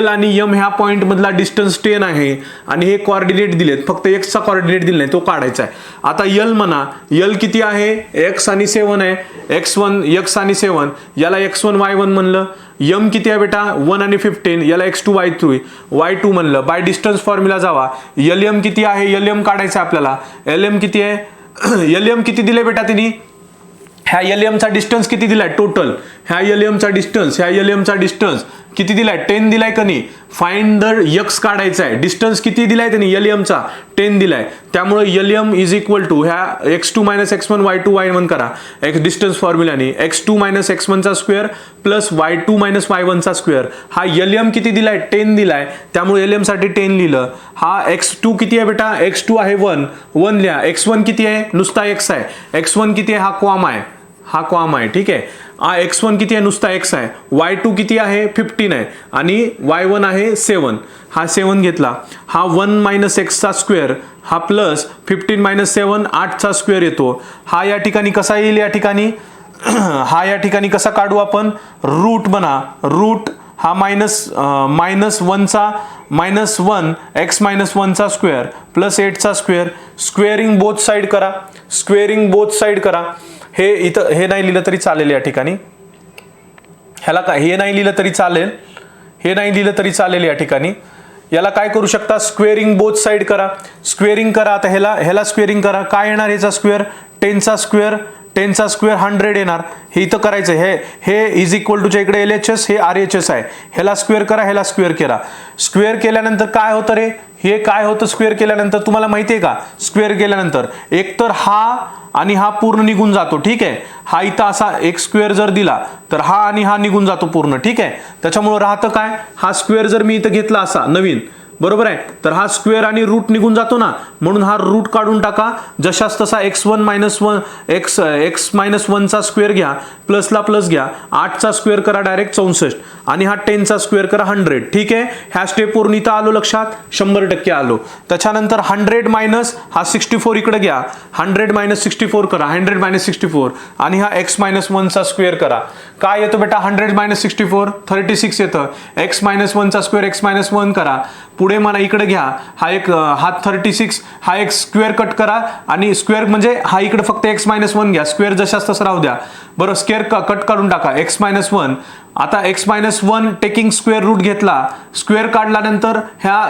आणि m ह्या पॉइंट मधला डिस्टन्स 10 आहे आणि हे कोऑर्डिनेट दिलेत, फक्त x चा कोऑर्डिनेट दिला नाही, तो काढायचा आहे. आता L म्हणा, L किती आहे? x आणि 7 आहे. x आणि 7 याला x1 y1 म्हणलं. m किती आहे बेटा? 1 आणि 15 याला x2 y2 म्हणलं. बाय डिस्टन्स फॉर्म्युला जावा. LM किती आहे? LM काढायचं आपल्याला. LM किती आहे? LM किती दिले बेटा तिने? ह्या LM चा डिस्टन्स किती दिलाय टोटल? ह्या LM चा डिस्टन्स किती दिलाय? 10 दिलाय का नाही? फाइंड द x काढायचा आहे. डिस्टन्स किती दिलाय त्यांनी? LM चा 10 दिलाय. त्यामुळे LM इज इक्वल टू ह्या x2 - x1 y2 y1 करा एक डिस्टन्स फॉर्म्युलाने. x2 - x1 चा स्क्वेअर प्लस y2 - y1 चा स्क्वेअर. हा LM किती दिलाय? 10 दिलाय. त्यामुळे LM साठी 10 लिहिलं. हा x2 किती आहे बेटा? x2 आहे 1 लिहा. x1 किती आहे? नुसता x आहे. x1 किती आहे? हा कॉमा आहे. ठीक आहे, x1 किती आहे? नुसता x आहे. y2 किती आहे? 15 आहे आणि y1 आहे 7. हा 7 घेतला. हा 1 - x चा स्क्वेअर, हा प्लस 15 - 7 8 चा स्क्वेअर येतो. हा या ठिकाणी कसा येईल? या ठिकाणी हा या ठिकाणी कसा काढू आपण? रूट म्हणा. रूट हा -1 x - 1 चा स्क्वेअर प्लस 8 चा स्क्वेअर. स्क्वेअरिंग बोथ साइड करा. हे इथं हे नाही लिहिलं तरी चालेल या ठिकाणी. ह्याला काय? हे नाही लिहिलं तरी चालेल या ठिकाणी. याला काय करू शकता? स्क्वेअरिंग बोथ साइड करा. आता ह्याला स्क्वेअरिंग करा. काय येणार? ह्याचा स्क्वेअर 10 चा स्क्वेअर 100 येणार. हे इथं करायचं. हे इज इक्वल टूच्या इकडे LHS, हे RHS आहे. ह्याला स्क्वेअर करा, ह्याला स्क्वेअर करा. स्क्वेअर केल्यानंतर काय होतं रे? हे काय होतं स्क्वेअर केल्यानंतर? तुम्हाला माहिती आहे का? स्क्वेअर केल्यानंतर एकतर हा आणि हा पूर्ण निघून जातो. ठीक आहे, हा इथं असा एक स्क्वेअर जर दिला तर हा आणि हा निघून जातो पूर्ण. ठीक आहे, त्याच्यामुळे राहतं काय? हा स्क्वेअर जर मी इथं घेतला असा नवीन, बरोबर आहे, तर हा स्क्वेअर आणि रूट निघून जातो ना, म्हणून हा रूट काढून टाका. जशास तसा x1 - x - 1 चा स्क्वेअर घ्या, प्लसला प्लस घ्या. 8 चा स्क्वेअर करा डायरेक्ट 64 आणि हा 10 चा स्क्वेअर करा 100. ठीक आहे, ह्या स्टेपवरून इथं आलो लक्षात? 100% आलो. त्याच्यानंतर 100 मायनस हा 64 इकडे घ्या. 100 - 64 करा. 100 - 64 आणि हा x - 1 चा स्क्वेअर करा. काय येतो बेटा? 100 - 64 36 येतं. x - 1 चा स्क्वेअर x - 1 करा. पुढे मला इकडे घ्या. हा 36 हा एक स्क्वेअर कट करा आणि स्क्वेअर म्हणजे हा इकडे फक्त x - 1 घ्या. स्क्वेअर जशास तसं राहू द्या. बरं, स्क्वेअर कट काढून टाका. x - 1 आता x - 1 टेकिंग स्क्वेअर रूट घेतला. स्क्वेअर काढल्यानंतर ह्या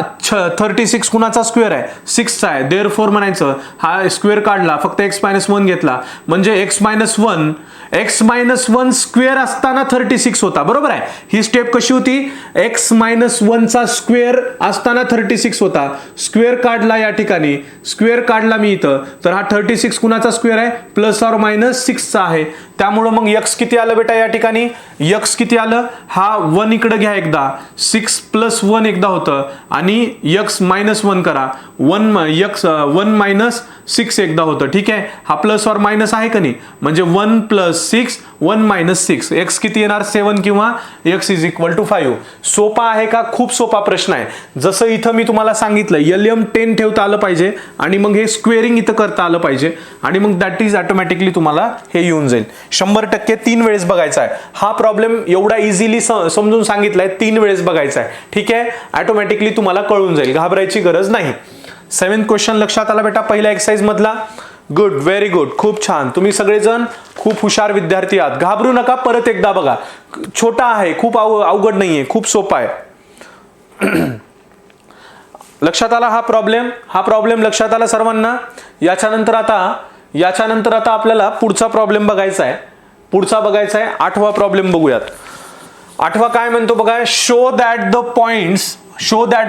36 कुणाचा स्क्वेअर आहे? 6 चा आहे. देअरफॉर म्हणायचं हा स्क्वेअर काढला, फक्त x - 1 घेतला म्हणजे x - 1 स्क्वेअर असताना 36 होता. बरोबर आहे. ही स्टेप कशी होती? x - 1 चा स्क्वेअर असताना 36 होता. स्क्वेअर काढला या ठिकाणी, स्क्वेअर काढला मी इथं, तर हा 36 कुणाचा स्क्वेअर आहे? प्लस ऑर मायनस 6 चा आहे. त्यामुळे मग x किती आलं बेटा या ठिकाणी? x किती किती आलं, हा 1 इकडे घ्या एकदा, 6 + 1 एकदा होतं आणि x -1 करा, 1 - 6 एकदा होतं. ठीक आहे, हा प्लस और मायनस आहे का नाही, म्हणजे 1 + 6 1 - 6, x किती येणार 7 किंवा x = 5. सोपा आहे का? खूप सोपा प्रश्न आहे. जसं इथं मी तुम्हाला सांगितलं LM10 ठेवता आलं पाहिजे आणि मग हे स्क्वेअरिंग इथं करता आलं पाहिजे आणि मग दॅट इज ऑटोमॅटिकली तुम्हाला हे येऊन जाईल. 100% 3 वेळेस बघायचा आहे हा प्रॉब्लेम, एवढा इझिली समजून सांगितलाय, 3 वेळेस बघायचा आहे. ठीक आहे, ऑटोमॅटिकली तुम्हाला कळून जाईल, घाबरायची गरज नाही. 7th क्वेश्चन लक्षात आला बेटा पहिल्या एक्सरसाइज मधला. गुड, व्हेरी गुड, खूप छान. तुम्ही सगळेजण खूप हुशार विद्यार्थी आहात. घाबरू नका, परत एकदा बघा. छोटा आहे, खूप अवघड नाहीये, खूप सोपा आहे. लक्षात आला हा प्रॉब्लेम लक्षात आला सर्वांना. याच्यानंतर आता आपल्याला पुढचा प्रॉब्लेम बघायचा आहे. 8वा प्रॉब्लेम बघूयात. 8वा काय म्हणतो बघा, show that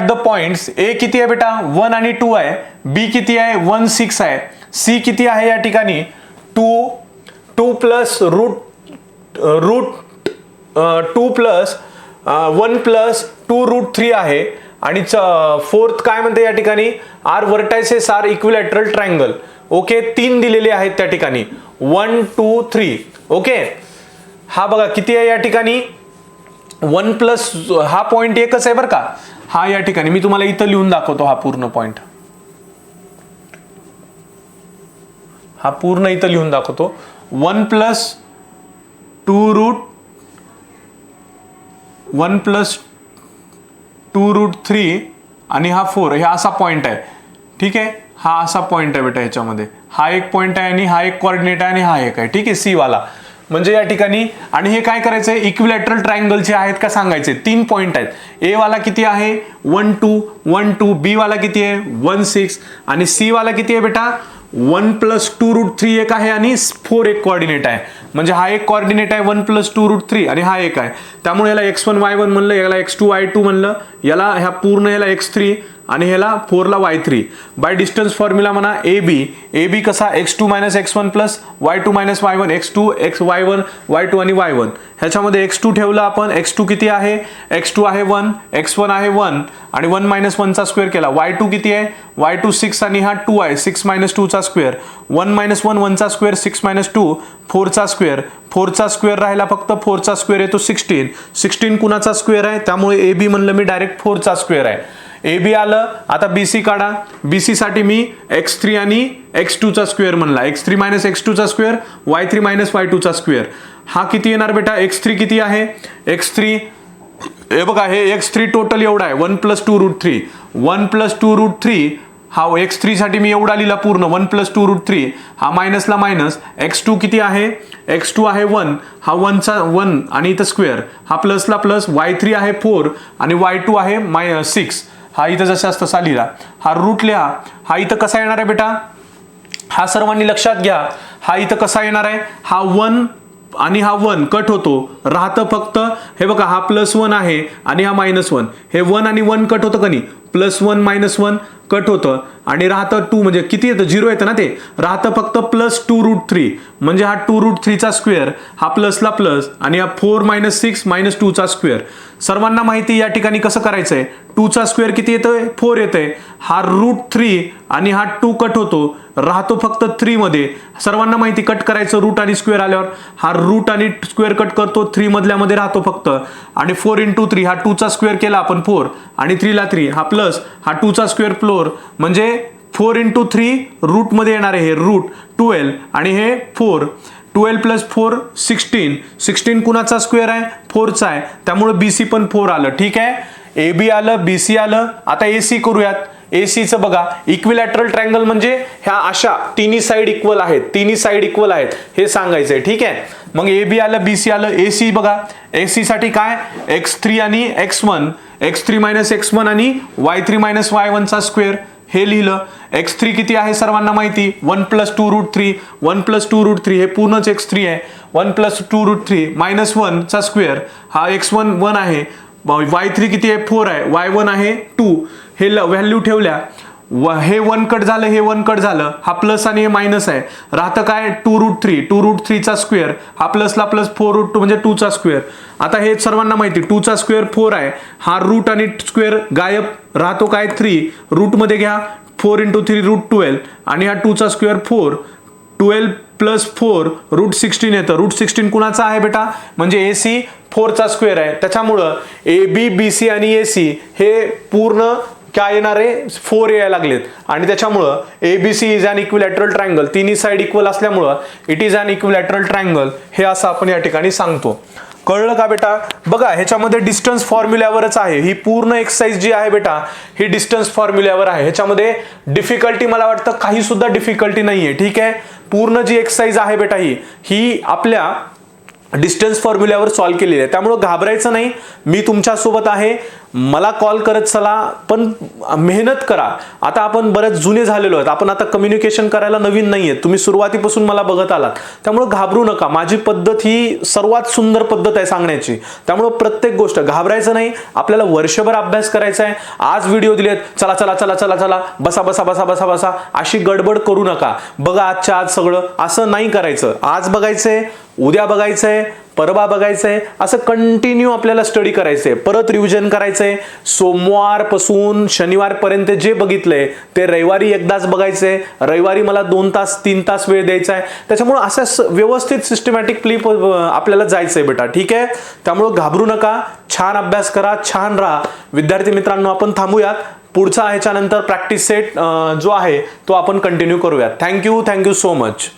the points A किती आहे बेटा 1 आणि 2 आहे, बी किती आहे 1 6 आहे, सी किती आहे या ठिकाणी 2 + रूट 2 + 1 + 2√3 आहे आणि 4th काय म्हणते या ठिकाणी are vertices are equilateral triangle. Okay, 3 दिलेले आहेत त्या ठिकाणी 1 2 3. ओके, हा बघा किती आहे या ठिकाणी 1 + हा पॉइंट एकच आहे बरं का. हा या ठिकाणी मी तुम्हाला इथं लिहून दाखवतो, हा पूर्ण पॉइंट, हा पूर्ण इथं लिहून दाखवतो. 1 + 2√3 आणि हा 4, हे असा पॉइंट आहे. ठीक आहे, हा असा पॉइंट आहे बेटा. ह्याच्यामध्ये हा एक पॉइंट आहे आणि हा एक कोऑर्डिनेट आहे आणि हा एक आहे. ठीक आहे, सी वाला. म्हणजे या ठिकाणी आणि हे काय करायचंय, इक्विलॅटरल ट्रायंगलचे आहेत का सांगायचे. 3 पॉइंट आहेत. ए वाला किती आहे 1 2 1 2, बी वाला किती आहे 1 6 आणि सी वाला किती आहे बेटा 1 + 2√3 एक आहे आणि 4 एक कोऑर्डिनेट आहे. म्हणजे हा एक कोऑर्डिनेट आहे 1 + 2√3 आणि हा एक आहे. त्यामुळे याला x1 y1 म्हणलं, याला x2 y2 म्हणलं, याला ह्या पूर्ण याला x3 आणि ह्याला 4 ला y3. बाय डिस्टन्स फॉर्म्युला म्हणा ए बी कसा x2 - x1 + y2 - y1, x2 y1 y2 आणि y1. ह्याच्यामध्ये x2 ठेवलं आपण, x2 किती आहे x2 आहे 1, x1 आहे 1 आणि 1 - 1 चा स्क्वेअर केला. y2 किती आहे y2 6 आणि हा 2 आहे 6 - 2 चा स्क्वेअर, 1 - 1 1 चा स्क्वेअर 6 - 2 4 चा स्क्वेअर, 4 चा स्क्वेअर राहिला फक्त, 4 चा स्क्वेअर येतो 16 कुणाचा स्क्वेअर आहे, त्यामुळे ए बी म्हणलं मी डायरेक्ट 4 चा स्क्वेअर आहे. ए बी आलं. आता बीसी काढा. बीसी साठी मी x3 आणि x2 चा स्क्वेअर म्हणला, x3 - x2 चा स्क्वेअर, y3 - y2 चा स्क्वेअर. हा किती येणार बेटा x3 किती आहे x3, हे बघा हे x3 टोटल एवढा आहे 1 + 2√3, 1 + 2√3. हा x3 साठी मी एवढा लिहिला पूर्ण 1 + 2√3. हा मायनसला मायनस, x2 किती आहे x2 आहे 1, हा 1 चा 1 आणि इथं स्क्वेअर, हा प्लसला प्लस, y3 आहे 4 आणि y2 आहे 6. हा इथं जसं असतं तसा लिहिला. हा रूट लिहा. हा इथं कसा येणार आहे बेटा, हा सर्वांनी लक्षात घ्या. हा इथं कसा येणार आहे, हा 1 आणि हा 1 कट होतो, राहतं फक्त हे बघा हा +1 आहे आणि हा -1, हे 1 आणि 1 कट होतं का नाही, +1 - 1 कट होतं आणि राहतं 2, म्हणजे किती येतं 0 येतं ना, ते राहतं फक्त +2√3. म्हणजे हा 2√3 चा स्क्वेअर, हा प्लसला प्लस आणि हा 4 - 6 - 2 चा स्क्वेअर. सर्वांना माहिती या ठिकाणी कसं करायचंय, 2 चा स्क्वेअर किती येतोय 4 येतोय, हा √3 आणि हा 2 कट होतो, राहतो फक्त 3 मध्ये. सर्वांना माहिती कट करायचं रूट आणि स्क्वेअर आल्यावर, हा रूट आणि स्क्वेअर कट करतो, 3 मधल्या मध्ये राहतो फक्त आणि 4 × 3, हा 2 चा स्क्वेअर केला आपण 4 आणि 3 ला 3, हा प्लस, हा 2 चा स्क्वेअर फ्लोर, म्हणजे 4 × 3 रूट मध्ये येणार आहे, हे रूट 12 आणि हे 4, 12 + 4 16 कुणाचा स्क्वेअर आहे 4 चा आहे, त्यामुळे बीसी पण 4 आलं. ठीक आहे, ए बी आलं, बीसी आलं. आता एसी करूयात. एसीचं बघा, इक्विलॅटरल ट्रायंगल म्हणजे ह्या अशा तिन्ही साइड इक्वल आहेत हे सांगायचंय. ठीक आहे, मग ए बी आलं, बीसी आलं. एसी बघा, एसी साठी काय x3 आणि x1, x3 - x1 आणि y3 - y1 चा स्क्वेअर हे लिहिलं. x3 किती आहे सर्वांना माहिती 1 + 2√3, 1 + 2√3 हे पूर्णच x3 आहे, 1 + 2√3 -1 चा स्क्वेअर, हा x1 1 आहे, y3 किती आहे 4 आहे, y1 आहे 2, हे व्हॅल्यू ठेवल्या. हे 1 कट झालं, हे 1 कट झालं, हा प्लस आणि हे मायनस आहे, राहतं काय 2√3, 2√3चा स्क्वेअर, हा प्लसला प्लस 4√2 म्हणजे 2चा स्क्वेअर. आता हे सर्वांना माहिती 2चा स्क्वेअर 4 आहे, हा रूट आणि स्क्वेअर गायब, राहतो काय 3, रूटमध्ये घ्या 4 × 3 √12 आणि हा 2चा स्क्वेअर 4, 12 + 4 √16 येतं. √16 कुणाचा आहे बेटा, म्हणजे AC 4चा स्क्वेअर आहे. त्याच्यामुळं AB, BC आणि AC हे पूर्ण काय येणार आहे 4 यायला लागलेत आणि त्याच्यामुळं ABC is an equilateral triangle, तिन्ही साइड इक्वल असल्यामुळं it is an equilateral triangle हे असं आपण या ठिकाणी सांगतो. कळलं का बेटा? बघा ह्याच्यामध्ये डिस्टन्स फॉर्म्युल्यावरच आहे ही पूर्ण एक्सरसाइज जी आहे बेटा, ही डिस्टन्स फॉर्म्युल्यावर आहे. ह्याच्यामध्ये डिफिकल्टी मला वाटतं काही सुद्धा डिफिकल्टी नाहीये. ठीक आहे, पूर्ण जी एक्सरसाइज आहे बेटा ही आपल्या डिस्टन्स फॉर्म्युल्यावर सॉल्व्ह केलेली आहे. त्यामुळे घाबरायचं नाही, मी तुमच्या सोबत आहे, मला कॉल करत चला, पण मेहनत करा. आता आपण बरेच जुने झालेलो आहेत, आपण आता कम्युनिकेशन करायला नवीन नाहीये, तुम्ही सुरुवातीपासून मला बघत आलात, त्यामुळे घाबरू नका. माझी पद्धत ही सर्वात सुंदर पद्धत आहे सांगण्याची, त्यामुळे प्रत्येक गोष्ट घाबरायचं नाही. आपल्याला वर्षभर अभ्यास करायचा आहे. आज व्हिडिओ दिलेत, चला चला चला चला चला बसा बसा बसा बसा बसा अशी गडबड करू नका. बघा आजच्या आज सगळं असं नाही करायचं. आज बघायचंय, उद्या बघायचंय, परवा बघायचंय, असं कंटिन्यू आपल्याला स्टडी करायचंय, परत रिव्हिजन करायचंय. सोमवारपासून शनिवारपर्यंत जे बघितलंय ते रविवारी एकदाच बघायचंय. रविवारी मला 2 तास 3 तास वेळ द्यायचा आहे. त्याच्यामुळे असं व्यवस्थित सिस्टमॅटिकली आपल्याला जायचंय बेटा. ठीक आहे, त्यामुळे घाबरू नका, छान अभ्यास करा, छान राहा. विद्यार्थी मित्रांनो, आपण थांबूयात. पुढचा ह्याच्यानंतर प्रॅक्टिस सेट जो आहे तो आपण कंटिन्यू करूयात. Thank you so much.